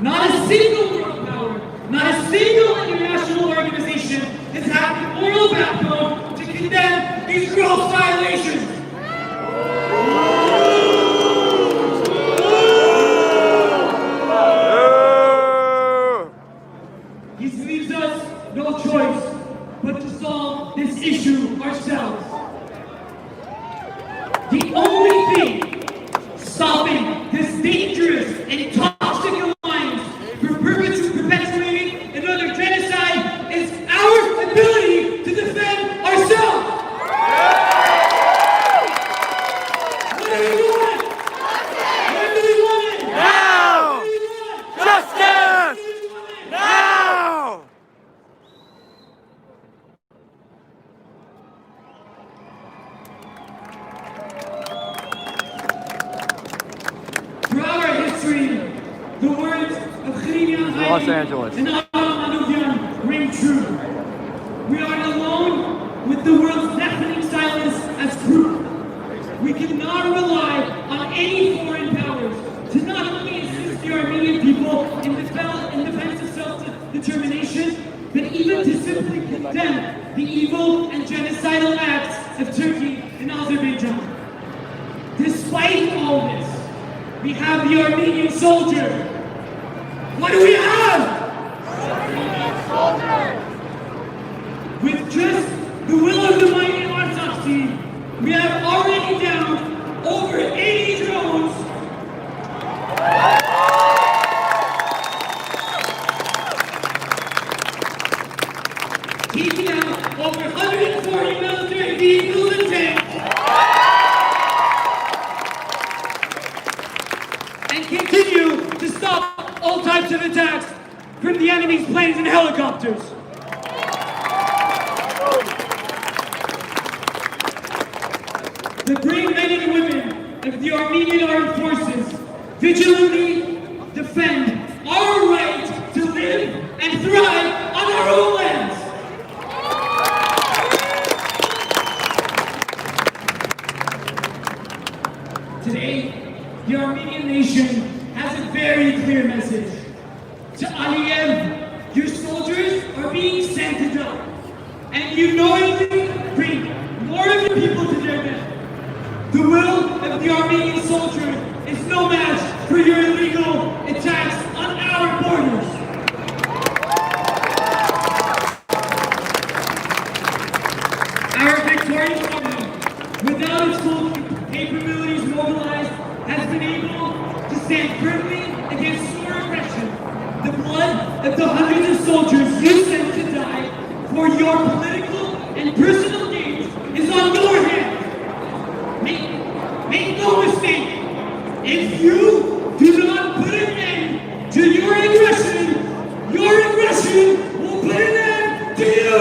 Not a single world power, not a single international organization has had the moral backbone to condemn these gross violations. This leaves us no choice but to solve this issue ourselves. The only thing stopping this dangerous and toxic alliance from perpetuating Los Angeles. And Azerbaijan ring true. We are alone with the world's deafening silence as proof. We cannot rely on any foreign powers to not only assist the Armenian people in defense of self-determination, but even to simply condemn the evil and genocidal acts of Turkey and Azerbaijan. Despite all this, we have the Armenian soldier. What do we have? With just the will of the mighty Artsakh team, we have already downed over 80 drones. Taking out over 140 military vehicles and tanks. And continue to stop all types of attacks from the enemy's planes and helicopters. The brave men and women of the Armenian Armed Forces vigilantly defend our right to live and thrive on our own lands. Today, the Armenian nation has a very clear message. To Aliyev, your soldiers are being sent to die, and you knowingly bring more of your people to their death. The will of the Armenian soldier is no match for your illegal attacks on our borders. Our victorious army, without its full capabilities mobilized, has been able to stand firmly against your aggression. The blood of the hundreds of soldiers you sent to die for your political and personal gains is on your hands. Make no mistake, if you do not put an end to your aggression will put an end to you!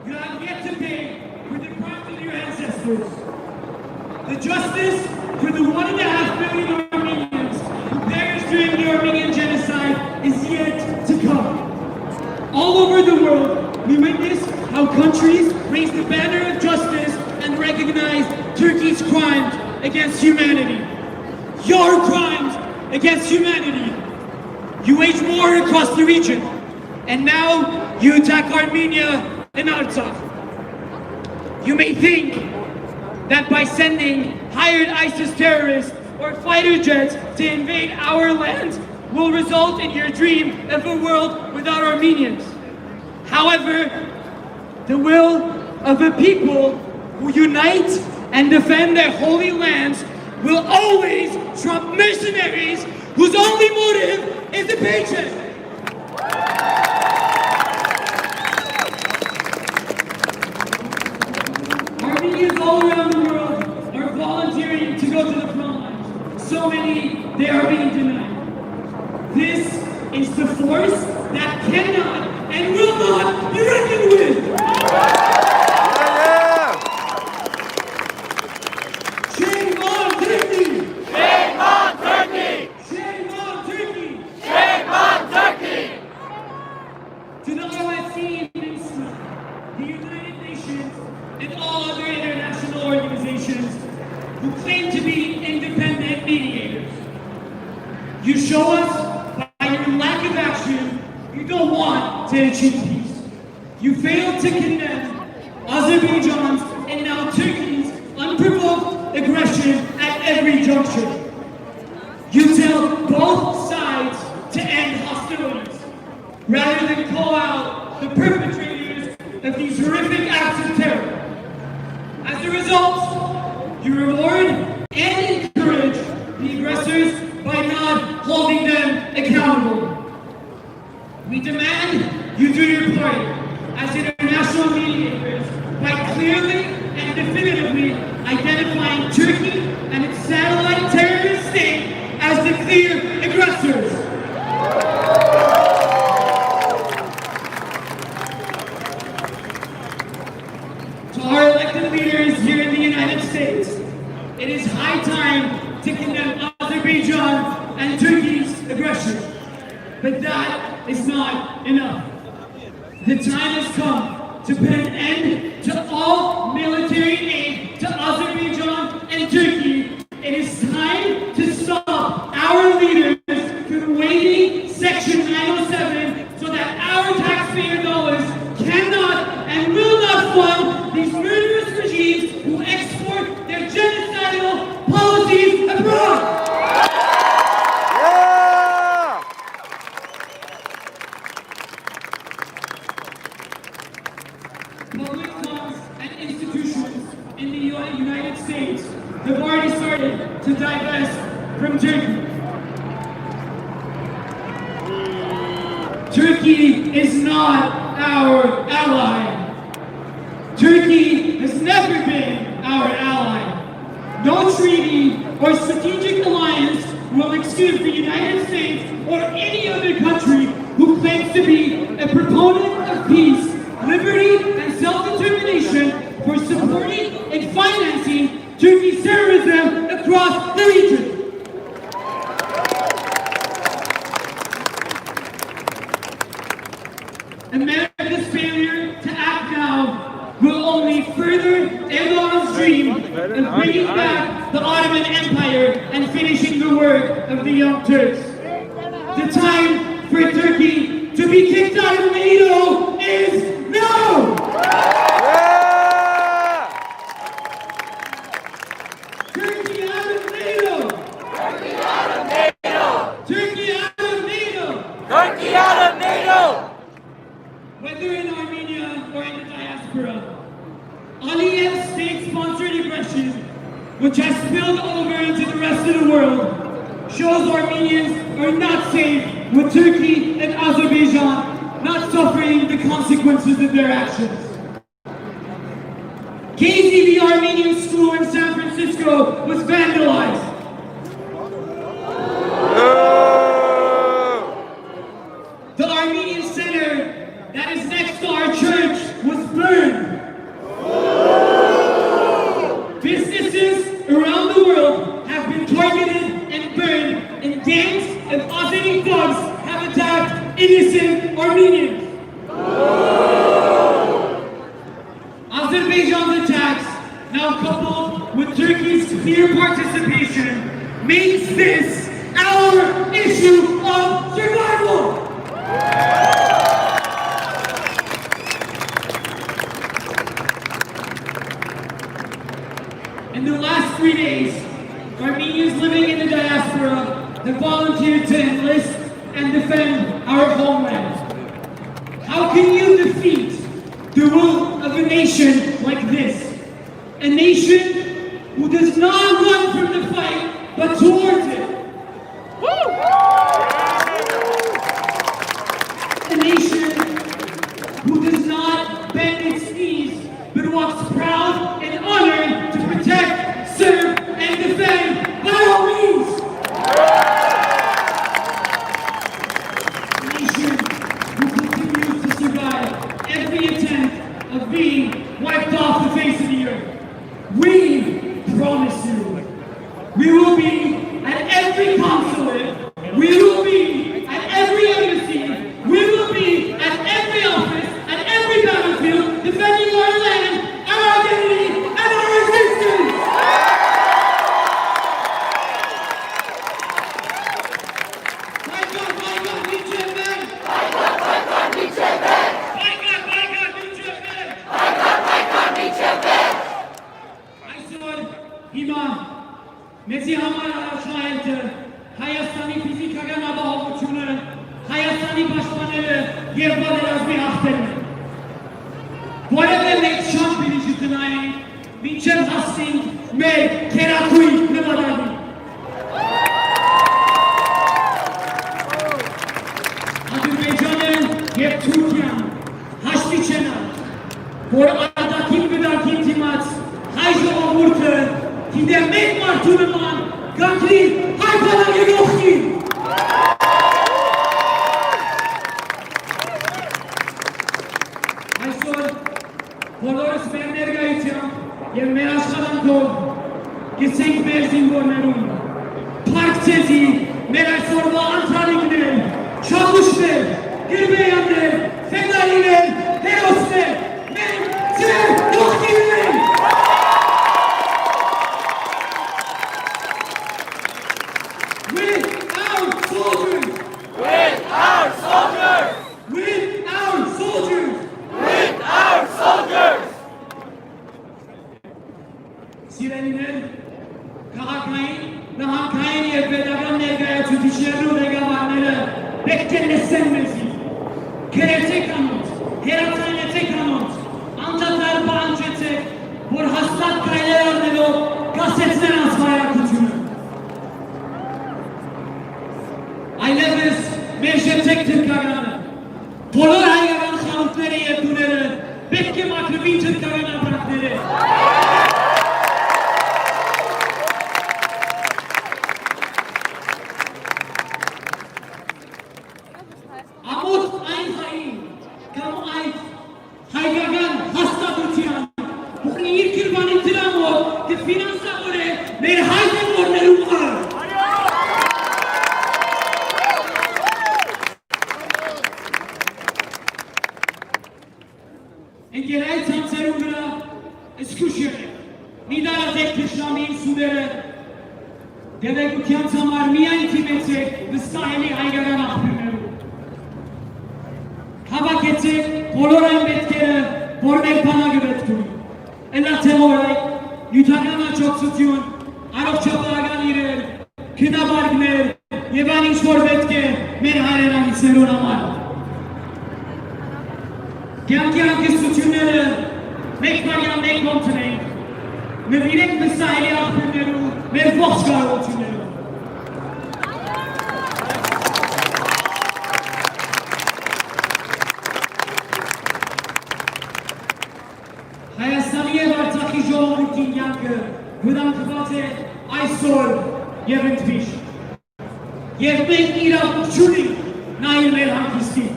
You have yet to pay for the crimes of your ancestors. The justice for the 1.5 million Armenians who perished during the Armenian genocide is yet to come. All over the world, we witness how countries raise the banner of justice and recognize Turkey's crimes against humanity. Your crimes against humanity. You wage war across the region, and now you attack Armenia and Artsakh. You may think that by sending hired ISIS terrorists or fighter jets to invade our lands will result in your dream of a world without Armenians. However, the will of a people who unite and defend their holy lands will always trump mercenaries whose only motive is the paycheck. Armenians all around the world are volunteering to go to the front lines. So many, they are being denied. This is the force that cannot and will not be reckoned with. Shame on Turkey! Shame on Turkey! Shame on Turkey! Shame on Turkey! To the OSCE and INSTA, the United Nations, and all other international organizations who claim to be independent mediators. You show us by your lack of action you don't want to achieve peace. You failed to condemn Azerbaijan's and now Turkey's unprovoked aggression at every juncture. You tell both sides to end hostilities, rather than call out the perpetrators of these horrific acts of terror. As a result, you reward and encourage the aggressors by not holding them accountable. We demand you do your part as international mediators by clearly and definitively identifying Turkey and its satellite terrorist state as the clear To our elected leaders here in the United States, it is high time to condemn Azerbaijan and Turkey's aggression. But that is not enough. The time has come to put an end to all military aid to Azerbaijan and Turkey. It is time to stop our leaders from waiving Section 907 so that our taxpayer dollars cannot and will not fund these murderous regimes who export their genocidal policies abroad. Public funds and institutions in the United States have already started to divest from Turkey. Turkey is not our ally. Turkey has never been our ally. No treaty or strategic alliance will excuse the United States or any other country who claims to be a proponent of peace, liberty, and self-determination for supporting and financing Turkey's terrorism across the region. America's failure to act now will only further Erdogan's dream of bringing back the Ottoman Empire and finishing the work of the Young Turks. The time for Turkey to be kicked out of NATO is now! Turkey out of NATO! Turkey out of NATO! Turkey out of NATO! Turkey out of NATO! Whether in Armenia or in the diaspora, Aliyev's state-sponsored aggression, which has spilled over into the rest of the world, shows Armenians are not safe with Turkey and Azerbaijan not suffering the consequences of their actions. KZV Armenian School in San Francisco was vandalized. The Armenian Center that is next to our church was burned. Businesses around the world have been targeted and burned, and gangs of Azeri thugs have attacked innocent Armenians. Azerbaijan's attacks, now coupled with Turkey's clear participation, makes this our issue of survival. In the last 3 days, Armenians living in the diaspora have volunteered to enlist and defend our homeland. How can you defeat the rule of a nation like this? A nation who does not run from the fight, but towards it. A nation who does not bend its knees, but walks proud and honored to protect, serve, and defend by all means. A nation who continues to survive every attempt of being wiped off the face of the earth. We promise you, we will be at every consulate, we will be at every embassy, we will be at every office, at every battlefield, defending our land, our identity, and our existence! Մեզի համար առաջնահերթը Հայաստանի ֆիզիկական ապահովությունը, Հայաստանի պաշտպանելը և պատերազմի հաղթելն է։ Որևէ մեկ շան պիտի չտնայինք, մինչև հասնենք մեր քերակույն նպատակին։ Ադրբեջանը և Թուրքիան հաշվի չեն առել, որ արտաքին գդակին դիմաց հայ ժողովուրդը գիտե մեկ մարդու նման գանքրի հայ բանակի գողքին։ Այսօր, որ բոլորս մեր ներկայությամբ եւ մեր աշխատանքով գցենք մեր զինվորներուն փակցեցի մեր այսօրվա անցանիքներ, չաղուշներ, գրբեյաններ, ֆեդալիներ, հերոսներ, մեր ձեր ուղտիներ։ With our soldiers! With our soldiers! With our soldiers! With our soldiers! Սիրելիներ, քաղաքային, նահանգային և պետական ներկայացուցիչներն ու ղեկավարները պետք է լսեն մեզի։ Քերեցեք անոնց, հերացանեցեք անոնց, անդադար պահանջեցեք, որ հաստատ քայլեր առնելով կասեցնեն անձվայակությունը։ Այլևս մերժեցեք թրքարանը, բոլոր հայկական խանութները և դուները պետք է մաքրվին թրքարան ապրանքները։ Ամոթ այն հային կամ այդ հայկական հաստատության, ուղնի իր կրվանի դրամով կֆինանսավոր է մեր հայ զինվորներու մար։ Ընկերայց հանցերուն վրա զգուշ եղեք, մի դարազեք թշնամիին սուդերը, դեղեկությանց համար միայն թիմեցեք վստահելի հայկական աղբյուրներում։ Հավաքեցեք բոլոր այն պետքերը, որ մեր բանակը պետք ունի։ Էլա թեմորայք, նյութական աճոքսություն, առողջապահական իրեր, քնաբարգներ և այն ինչ որ պետք է մեր հայրենանիցներուն համար։ Կյանքի հանգստությունները մեկ բարյան մեկ ոնցնենք, նվիրենք վստահելի աղբյուրներու մեր ողջ կարողություններով։ Հայաստանի և Արցախի ժողովրդի կյանքը վտանգված է այսօր և ընդմիշտ։ Եվ մենք իրավունք չունենք նայել մեր հանգստին։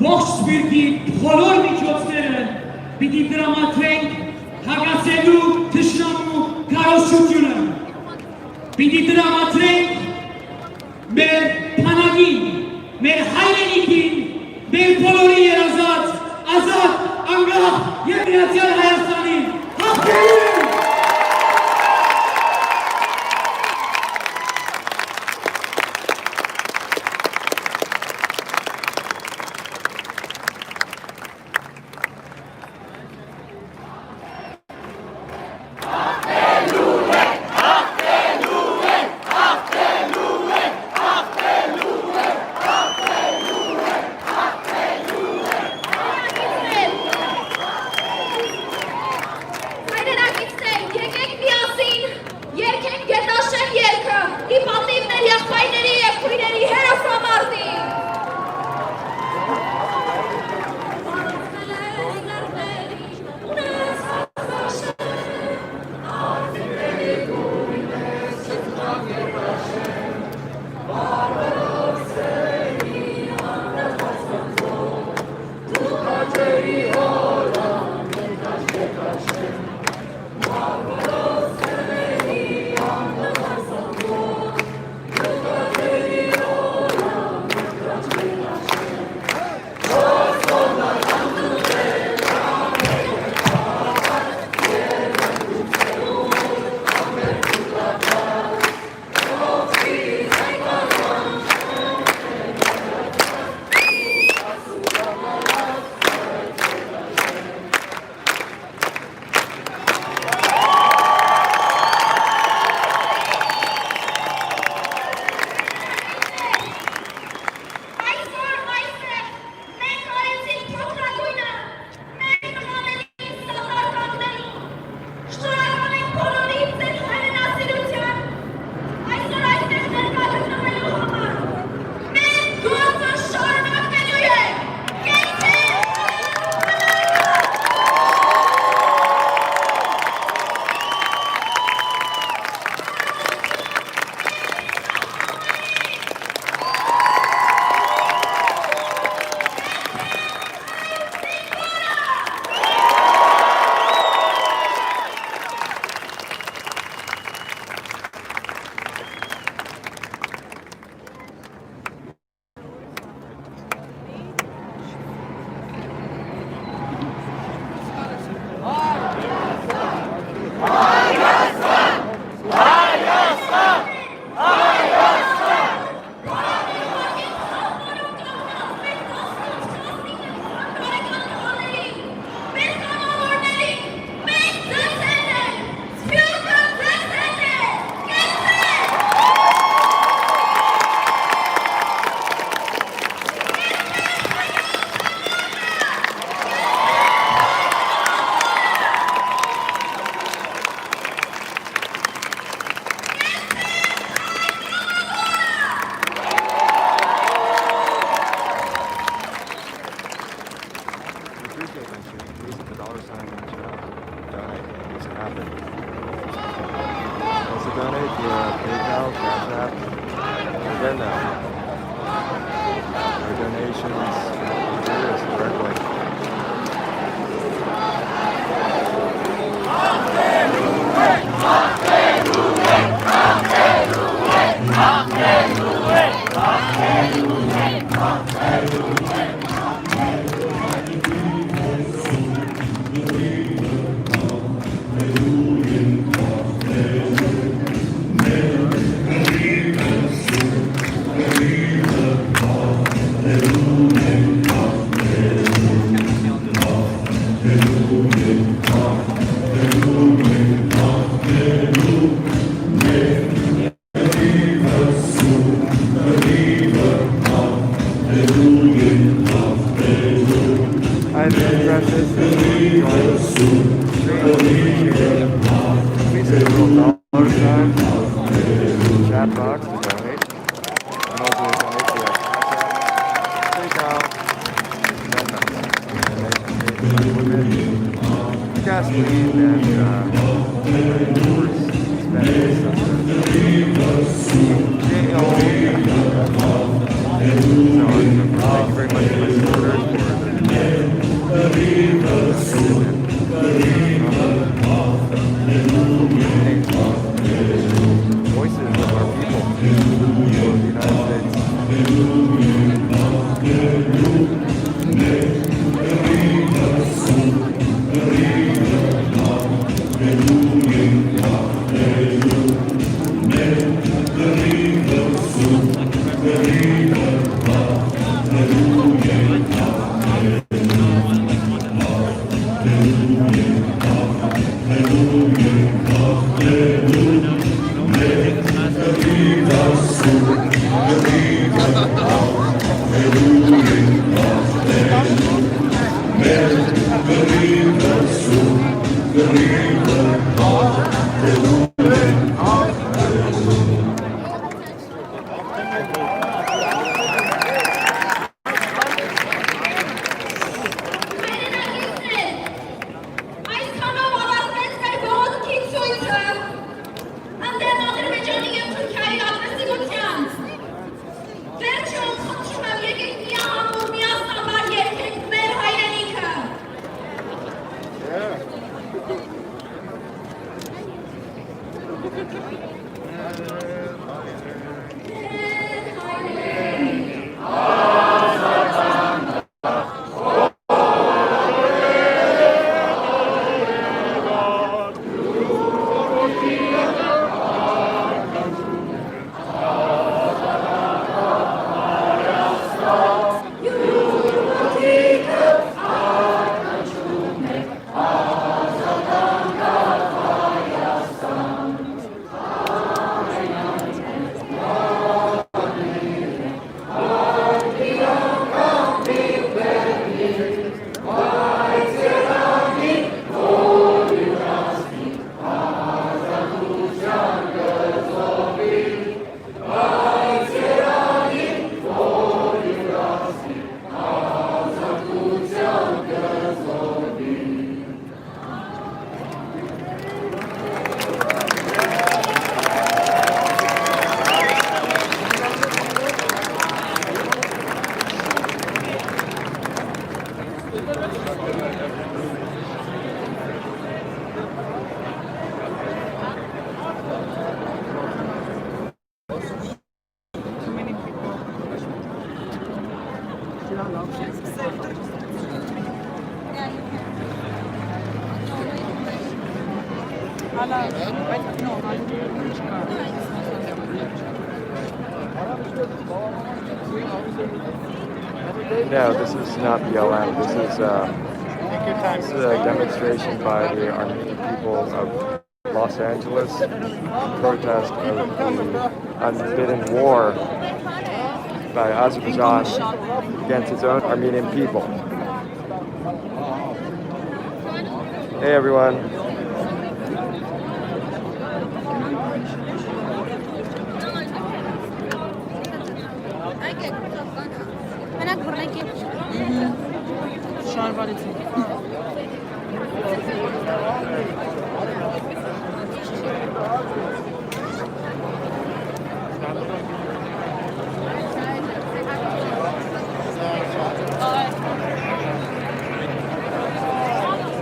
Ողջ սպիրտի բոլոր միջոցները պիտի տրամադրենք հագասելու թշնամու քարոզչությունը։ Պիտի տրամադրենք մեր բանակին, մեր հայրենիքին, մեր բոլորի երազած, ազատ, անկախ և միացյալ Հայաստանին հաղթելու ենք։ time in the chat. Donate. Makes it happen. Also donate via PayPal, Cash App. We're good now. Our donations do this directly. Hi there, Precious. Please hit a little dollar sign in the chat box to donate. And also donate to our PayPal, gasoline, and thank you very much to my supporters for voices of our people of the United No, this is not BLM. This is a demonstration by the Armenian people of Los Angeles in protest of the unbidden war by Azerbaijan against its own Armenian people. Hey everyone.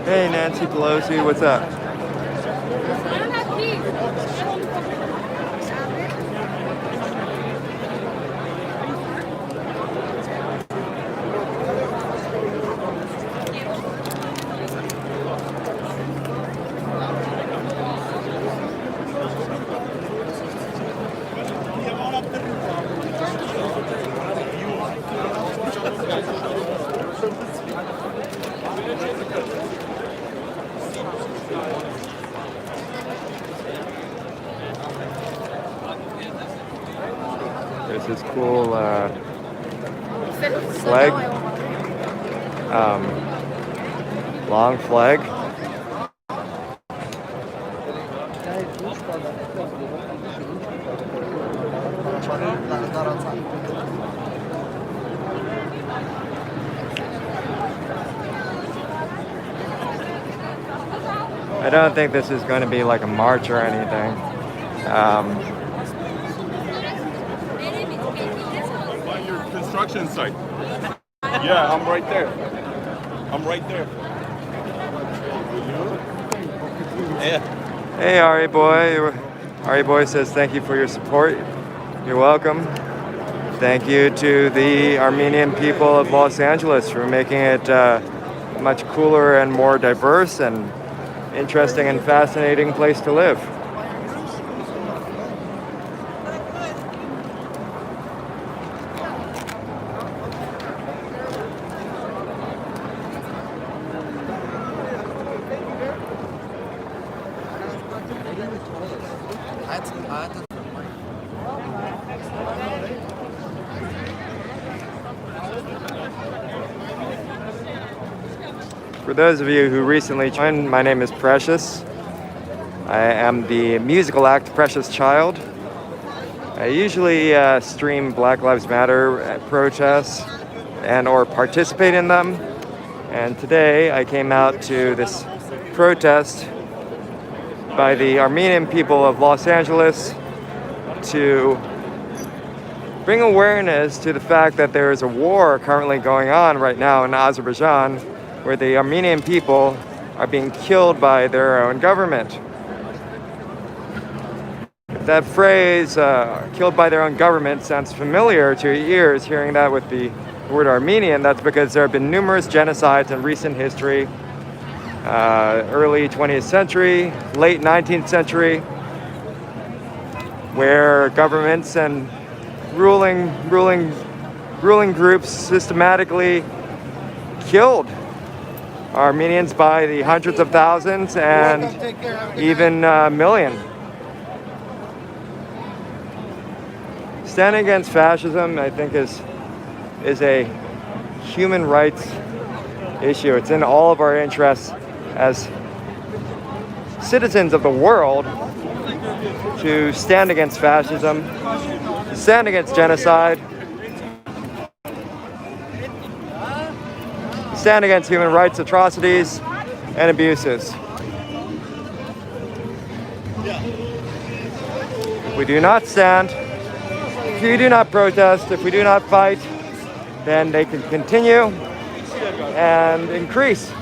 Hey, Nancy Pelosi, what's up? There's this cool flag, long flag. I don't think this is going to be like a march or anything. Find your construction site. Yeah, I'm right there. I'm right there. Yeah. Hey, Ari Boy. Ari Boy says thank you for your support. You're welcome. Thank you to the Armenian people of Los Angeles for making it a much cooler and more diverse and interesting and fascinating place to live. For those of you who recently joined, my name is Precious. I am the musical act Precious Child. I usually stream Black Lives Matter protests and or participate in them. And today I came out to this protest by the Armenian people of Los Angeles to bring awareness to the fact that there is a war currently going on right now in Azerbaijan, where the Armenian people are being killed by their own government. If that phrase, killed by their own government, sounds familiar to your ears, hearing that with the word Armenian, that's because there have been numerous genocides in recent history, early 20th century, late 19th century, where governments and ruling groups systematically killed Armenians by the hundreds of thousands and even million. Standing against fascism, I think, is a human rights issue. It's in all of our interests as citizens of the world to stand against fascism, to stand against genocide, stand against human rights atrocities and abuses. If we do not stand, if we do not protest, if we do not fight, then they can continue and increase.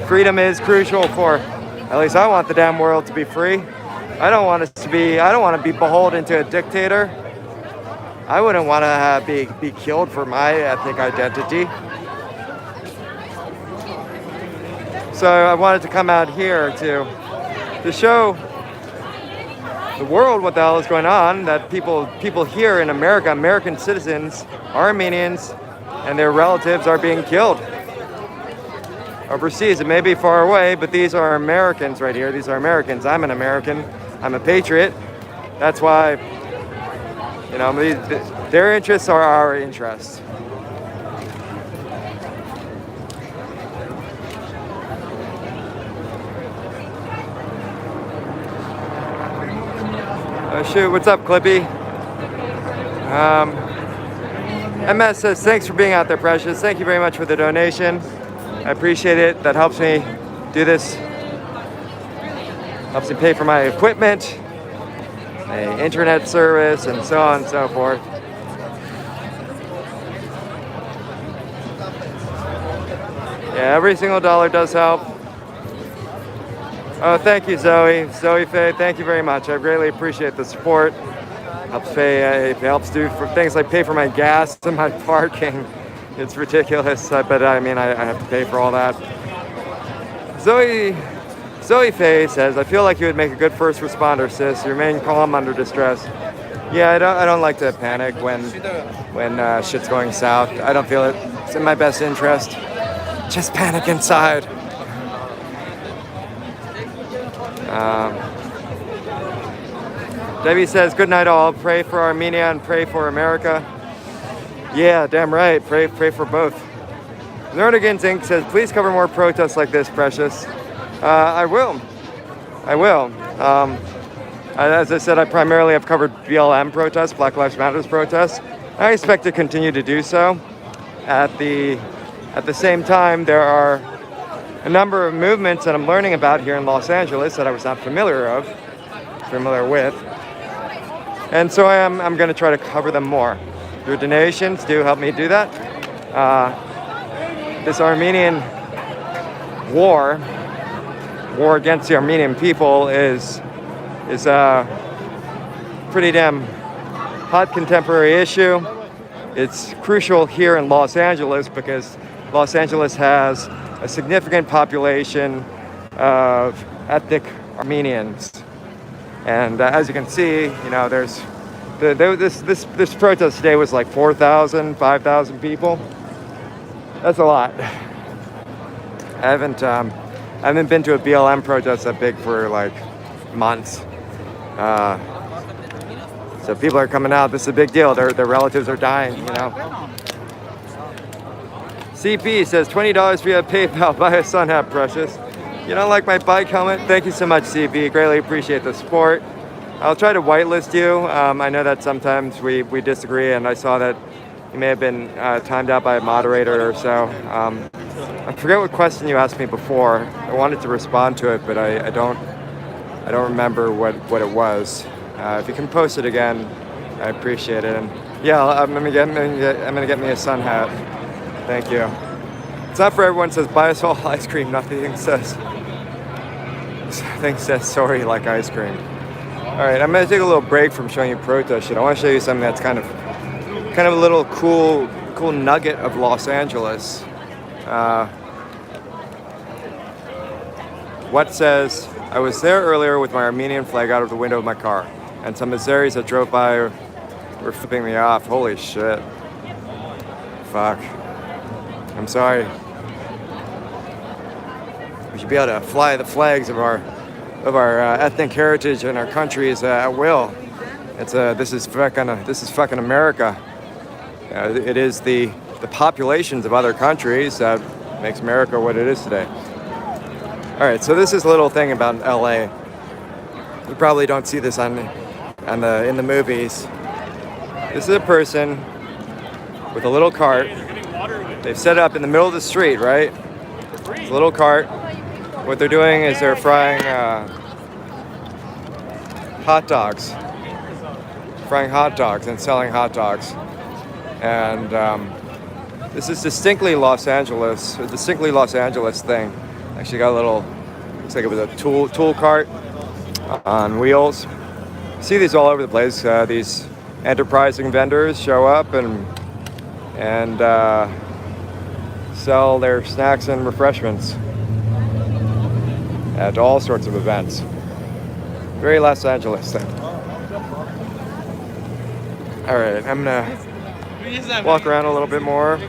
Freedom is crucial for, at least I want the damn world to be free. I don't want to be beholden to a dictator. I wouldn't want to be killed for my ethnic identity. So I wanted to come out here to show the world what the hell is going on, that people here in America, American citizens, Armenians, and their relatives are being killed overseas. It may be far away, but these are Americans right here. These are Americans. I'm an American. I'm a patriot. That's why, you know, their interests are our interests. Oh shoot, what's up, Clippy? MS says, thanks for being out there, Precious. Thank you very much for the donation. I appreciate it. That helps me do this. Helps me pay for my equipment, my internet service, and so on and so forth. Yeah, every single dollar does help. Oh, thank you, Zoe. Zoe Faye, thank you very much. I greatly appreciate the support. Helps pay, it helps do for things like pay for my gas and my parking. It's ridiculous, but I mean, I have to pay for all that. Zoe Faye says, I feel like you would make a good first responder, sis. You remain calm under distress. Yeah, I don't like to panic when shit's going south. I don't feel it's in my best interest. Just panic inside. Debbie says, good night all. Pray for Armenia and pray for America. Yeah, damn right. Pray for both. Nerdigans Inc. says, please cover more protests like this, Precious. I will. As I said, I primarily have covered BLM protests, Black Lives Matter protests. I expect to continue to do so. At the same time, there are a number of movements that I'm learning about here in Los Angeles that I was not familiar with. And so I'm going to try to cover them more. Your donations do help me do that. This Armenian war against the Armenian people is a pretty damn hot contemporary issue. It's crucial here in Los Angeles because Los Angeles has a significant population of ethnic Armenians. And as you can see, you know, there's this protest today was like 4,000, 5,000 people. That's a lot. I haven't been to a BLM protest that big for like months. So people are coming out. This is a big deal. Their relatives are dying, you know. CP says $20 via PayPal. Buy a sun hat, Precious. You don't like my bike helmet? Thank you so much, CP. Greatly appreciate the support. I'll try to whitelist you. I know that sometimes we disagree, and I saw that you may have been timed out by a moderator or so. I forget what question you asked me before. I wanted to respond to it, but I don't remember what it was. If you can post it again, I appreciate it. And yeah, I'm gonna get me a sun hat. Thank you. It's not for everyone. Says buy us all ice cream. Nothing says sorry like ice cream. All right, I'm gonna take a little break from showing you protest shit. I want to show you something that's kind of a little cool nugget of Los Angeles. What says, I was there earlier with my Armenian flag out of the window of my car, and some Azeris that drove by were flipping me off. Holy shit. Fuck. I'm sorry. We should be able to fly the flags of our ethnic heritage and our countries at will. This is fucking America. It is the populations of other countries that makes America what it is today. All right, so this is a little thing about LA. You probably don't see this in the movies. This is a person with a little cart. They've set it up in the middle of the street, right? It's a little cart. What they're doing is they're frying hot dogs. Frying hot dogs and selling hot dogs. And this is distinctly Los Angeles thing. Actually got a little, looks like it was a tool cart on wheels. You see these all over the place. These enterprising vendors show up and sell their snacks and refreshments at all sorts of events. Very Los Angeles thing. All right, I'm gonna walk around a little bit more.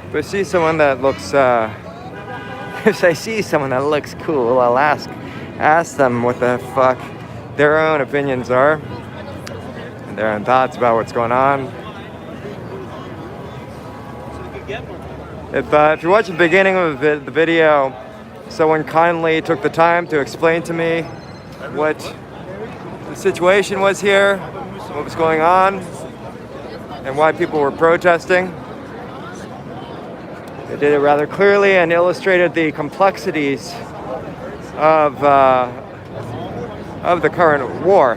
If I see someone that looks, cool, I'll ask them what the fuck their own opinions are and their own thoughts about what's going on. If you're watching the beginning of the video, someone kindly took the time to explain to me what the situation was here, what was going on, and why people were protesting. They did it rather clearly and illustrated the complexities of the current war.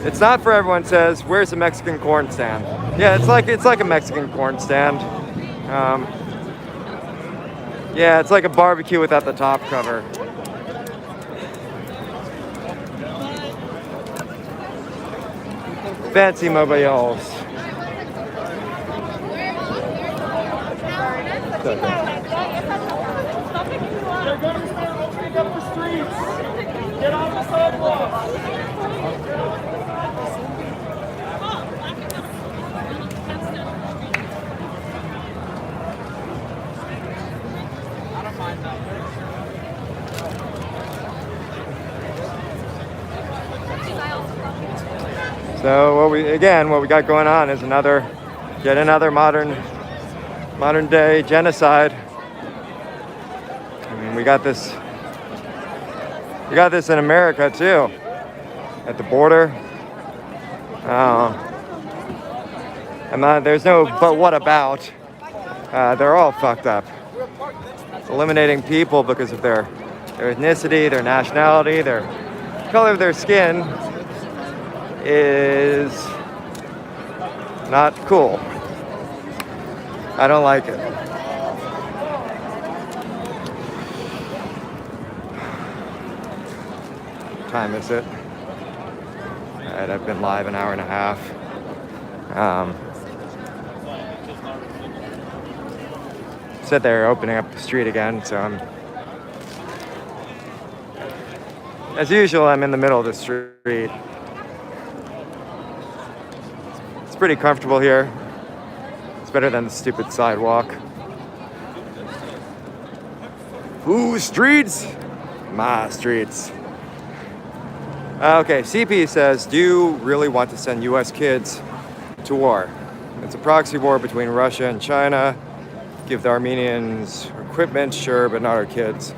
It's not for everyone. Says, where's the Mexican corn stand? Yeah, it's like a Mexican corn stand. Yeah, it's like a barbecue without the top cover. Fancy mobiles. They're going to start opening up the streets. Get off the sidewalk. So what we got going on is yet another modern day genocide. I mean, we got this in America too, at the border. There's no but what about. They're all fucked up. Eliminating people because of their ethnicity, their nationality, their color of their skin is not cool. I don't like it. What time is it? Alright, I've been live an hour and a half. Said they're opening up the street again, so as usual, I'm in the middle of the street. It's pretty comfortable here. It's better than the stupid sidewalk. Whose streets? My streets. Okay, CP says, do you really want to send US kids to war? It's a proxy war between Russia and China. Give the Armenians equipment, sure, but not our kids.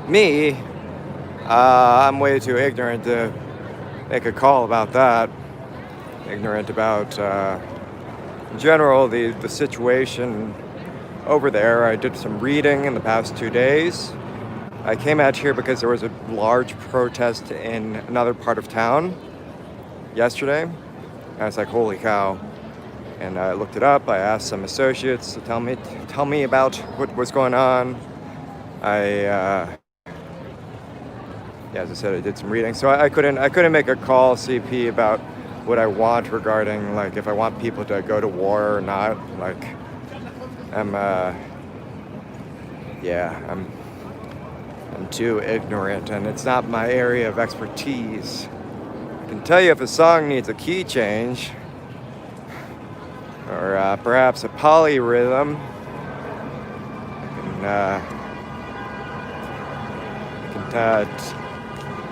Me, I'm way too ignorant to make a call about that. Ignorant about, in general, the situation over there. I did some reading in the past 2 days. I came out here because there was a large protest in another part of town yesterday. I was like, holy cow. And I looked it up. I asked some associates to tell me about what was going on. As I said, I did some reading. So I couldn't make a call, CP, about what I want regarding, like, if I want people to go to war or not. Like, I'm too ignorant, and it's not my area of expertise. I can tell you if a song needs a key change, or perhaps a polyrhythm. I can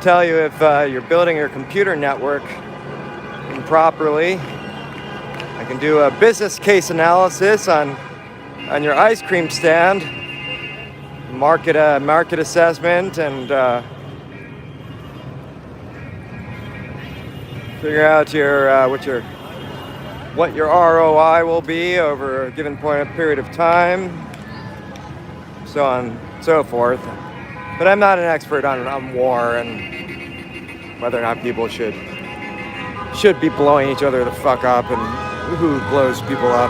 tell you if you're building your computer network improperly. I can do a business case analysis on your ice cream stand, market assessment, and figure out what your ROI will be over a given period of time, so on and so forth. But I'm not an expert on war and whether or not people should be blowing each other the fuck up and who blows people up.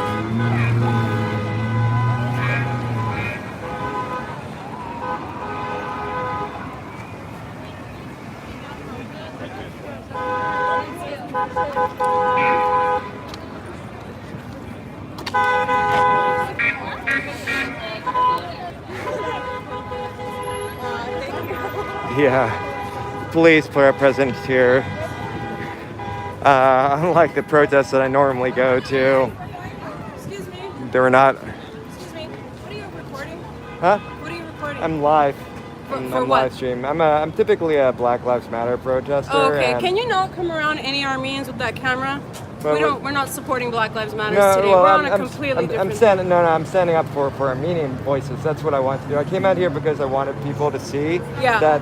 Yeah, police present here. Unlike the protests that I normally go to. Excuse me. They were not. Excuse me. What are you recording? Huh? What are you recording? I'm live. For I'm what? live stream. I'm typically a Black Lives Matter protester. Oh, okay. and- Can you not come around any Armenians with that camera? But We're not supporting Black Lives Matter No, today. well, We're on a I'm completely different. I'm standing up for Armenian voices. That's what I want to do. I came out here because I wanted people to see that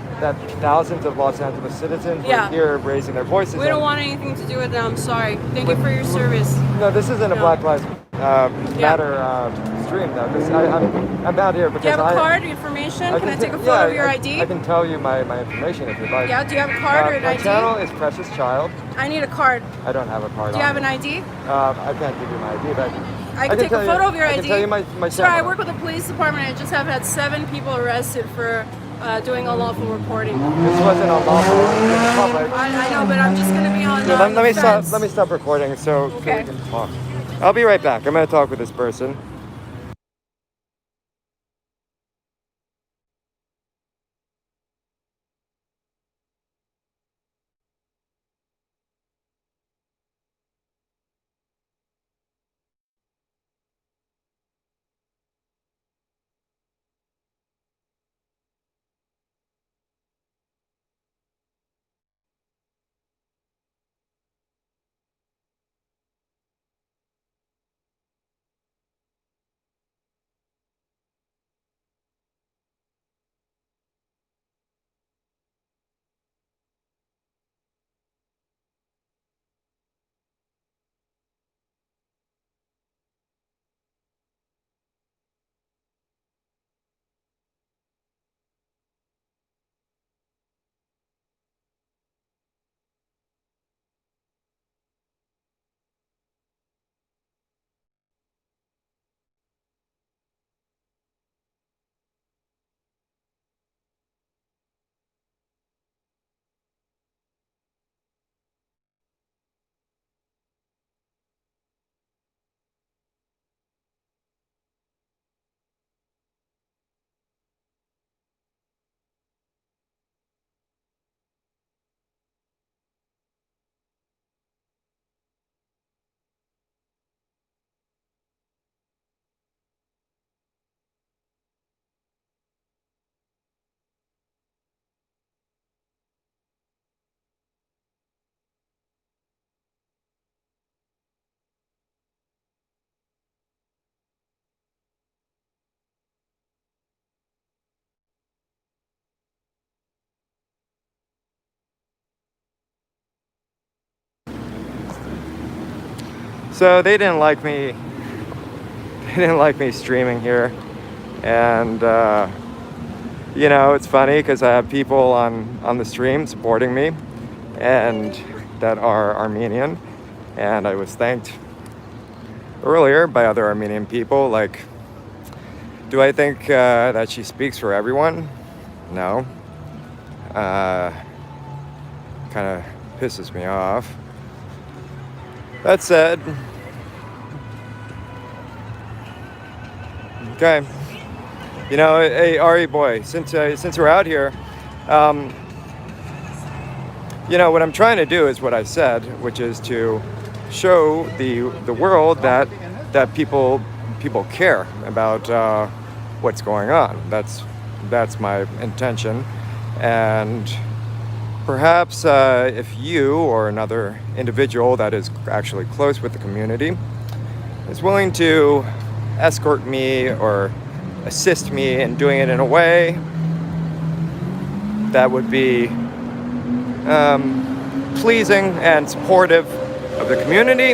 thousands of Los Angeles citizens were here raising their voices. We don't want anything to do with them. I'm sorry. Thank you for your service. No, this isn't a Black Lives Matter stream though, because I'm out here because Do you have a card, information? Can I take a photo of your ID? I can tell you my information if you'd like. Yeah, do you have a card or an my ID? channel is Precious Child. I need a card. I don't have a card. Do you have an ID? I can't give you my ID, but I can take a photo of your ID. I can tell you my Sorry, I channel. work with the police department. I just have had 7 people arrested for doing unlawful reporting. This wasn't unlawful. It's public. I know, but I'm just going to be on Let the me stop. fence. Let me stop recording so Okay. we can talk. I'll be right back. I'm going to talk with this person. So they didn't like me. They didn't like me streaming here, and you know, it's funny because I have people on the stream supporting me, and that are Armenian, and I was thanked earlier by other Armenian people. Like, do I think that she speaks for everyone? No. Kind of pisses me off. That said, okay, you know, hey Ari boy, since we're out here, you know, what I'm trying to do is what I said, which is to show the world that people care about what's going on. That's my intention, and perhaps if you or another individual that is actually close with the community is willing to escort me or assist me in doing it in a way that would be pleasing and supportive of the community,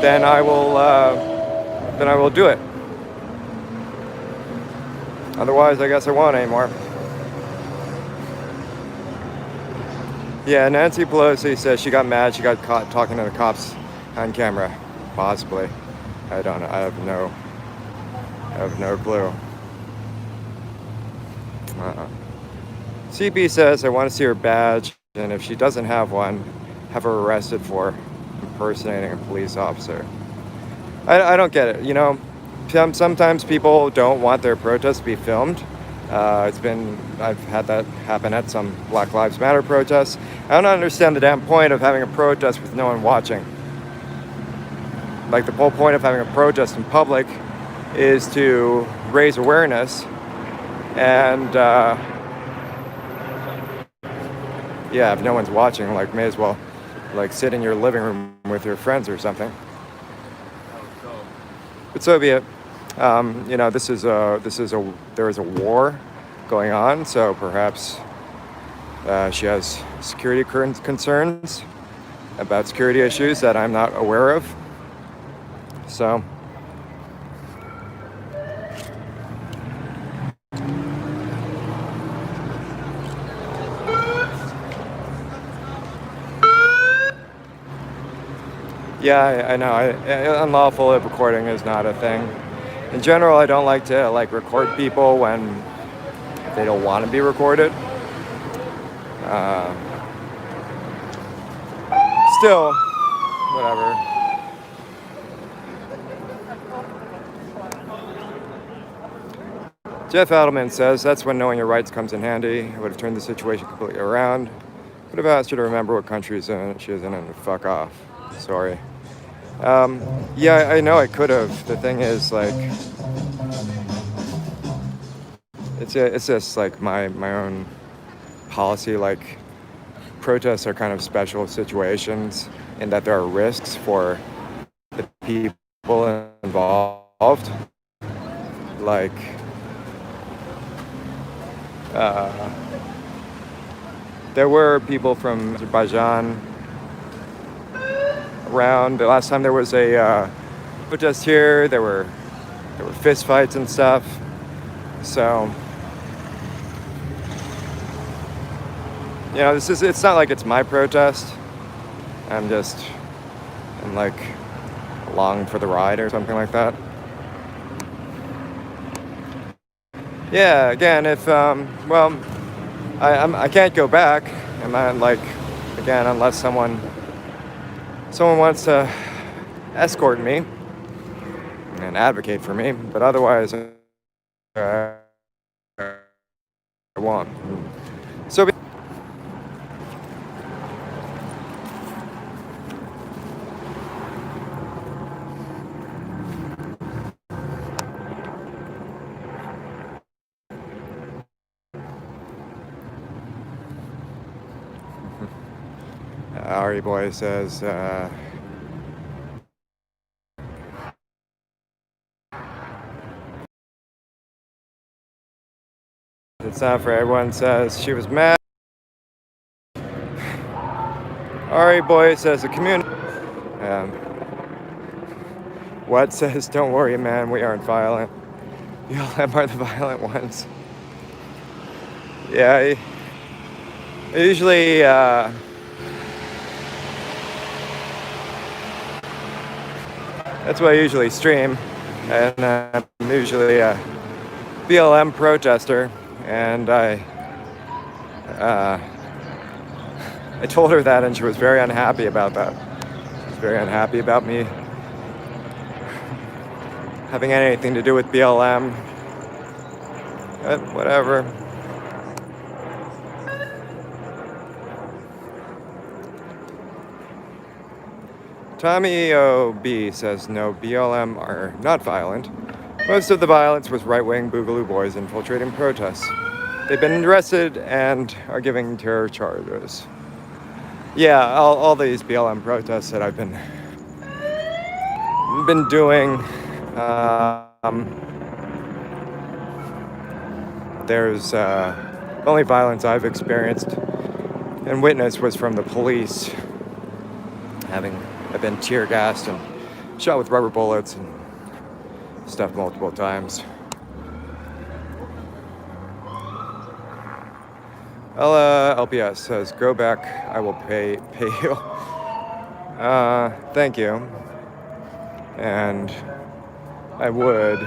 then I will do it. Otherwise, I guess I won't anymore. Yeah, Nancy Pelosi says she got mad. She got caught talking to the cops on camera. Possibly. I don't know. I have no clue. CP says I want to see her badge, and if she doesn't have one, have her arrested for impersonating a police officer. I don't get it. You know, sometimes people don't want their protests to be filmed. I've had that happen at some Black Lives Matter protests. I don't understand the damn point of having a protest with no one watching. Like, the whole point of having a protest in public is to raise awareness, and yeah, if no one's watching, like, may as well like sit in your living room with your friends or something. But so be it. You know, there is a war going on, so perhaps she has security concerns about security issues that I'm not aware of. So Yeah, I know. Unlawful recording is not a thing. In general, I don't like to record people when they don't want to be recorded. Still, whatever. Jeff Adelman says, that's when knowing your rights comes in handy. I would have turned the situation completely around. Would have asked her to remember what country she is in and fuck off. Sorry. Yeah, I know I could have. The thing is, like, it's just like my own policy. Like, protests are kind of special situations in that there are risks for the people involved. Like, there were people from Azerbaijan around. The last time there was a protest here, there were fist fights and stuff. So, you know, it's not like it's my protest. I'm like along for the ride or something like that. Yeah, again, if well, I can't go back. I'm not, like, again, unless someone wants to escort me and advocate for me, but otherwise I won't. So Ari Boy says, it's not for everyone, says she was mad. Ari Boy says the community. What says, don't worry, man, we aren't violent. BLM are the violent ones. Yeah, I usually, that's what I usually stream, and I'm usually a BLM protester, and I told her that, and she was very unhappy about that. She was very unhappy about me having anything to do with BLM, but whatever. Tommy O.B. says, no, BLM are not violent. Most of the violence was right-wing Boogaloo boys infiltrating protests. They've been arrested and are giving terror charges. Yeah, all these BLM protests that I've been doing, there's the only violence I've experienced and witnessed was from the police. I've been tear gassed and shot with rubber bullets and stuff multiple times. LPS says, go back, I will pay you. Thank you. And I would.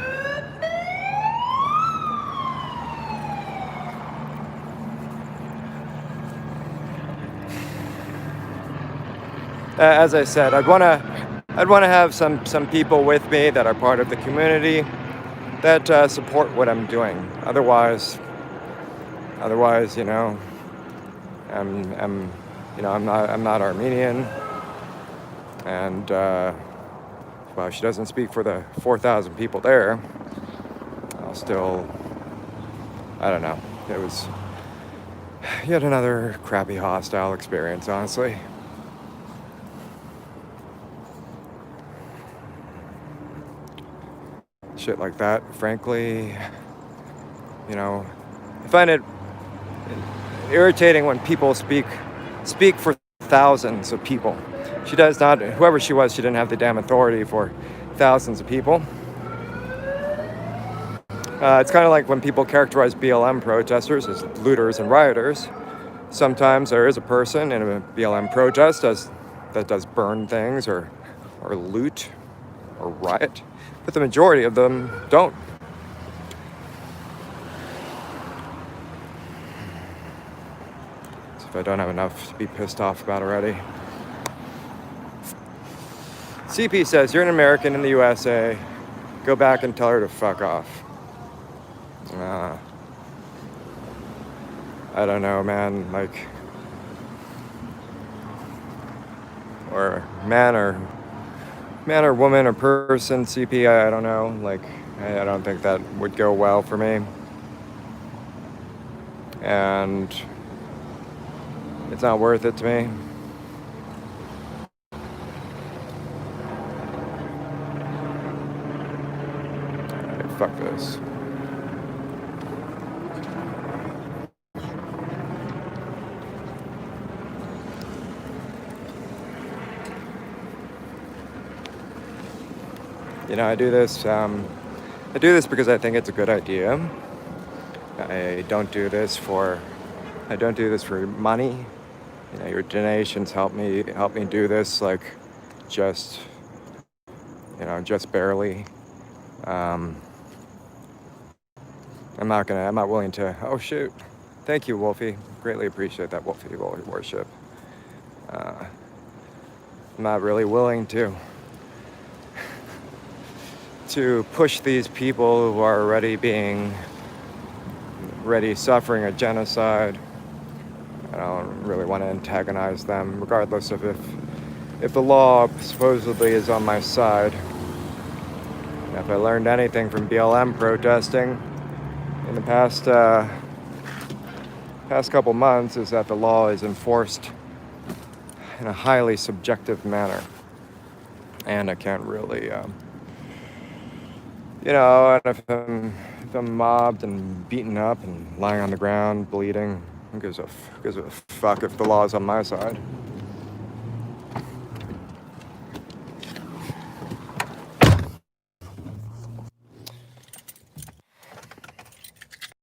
As I said, I'd want to have some people with me that are part of the community that support what I'm doing. Otherwise, you know, I'm not Armenian, and well, she doesn't speak for the 4,000 people there. I don't know. It was yet another crappy hostile experience, honestly. Shit like that, frankly, you know, I find it irritating when people speak for thousands of people. She does not, whoever she was, she didn't have the damn authority for thousands of people. It's kind of like when people characterize BLM protesters as looters and rioters. Sometimes there is a person in a BLM protest that does burn things or or loot or riot, but the majority of them don't. So if I don't have enough to be pissed off about already. CP says, you're an American in the USA. Go back and tell her to fuck off. I don't know, man. Like, or man or woman or person, CP, I don't know. Like, I don't think that would go well for me. And it's not worth it to me. Alright, fuck this. You know, I do this because I think it's a good idea. I don't do this for money. You know, your donations help me do this, like, just barely. I'm not willing to. Oh shoot! Thank you, Wolfie. Greatly appreciate that, Wolfie worship. I'm not really willing to push these people who are already suffering a genocide. I don't really want to antagonize them, regardless of if the law supposedly is on my side. If I learned anything from BLM protesting in the past couple months, is that the law is enforced in a highly subjective manner, and I can't really. And if I'm mobbed and beaten up and lying on the ground bleeding, who gives a fuck if the law's on my side?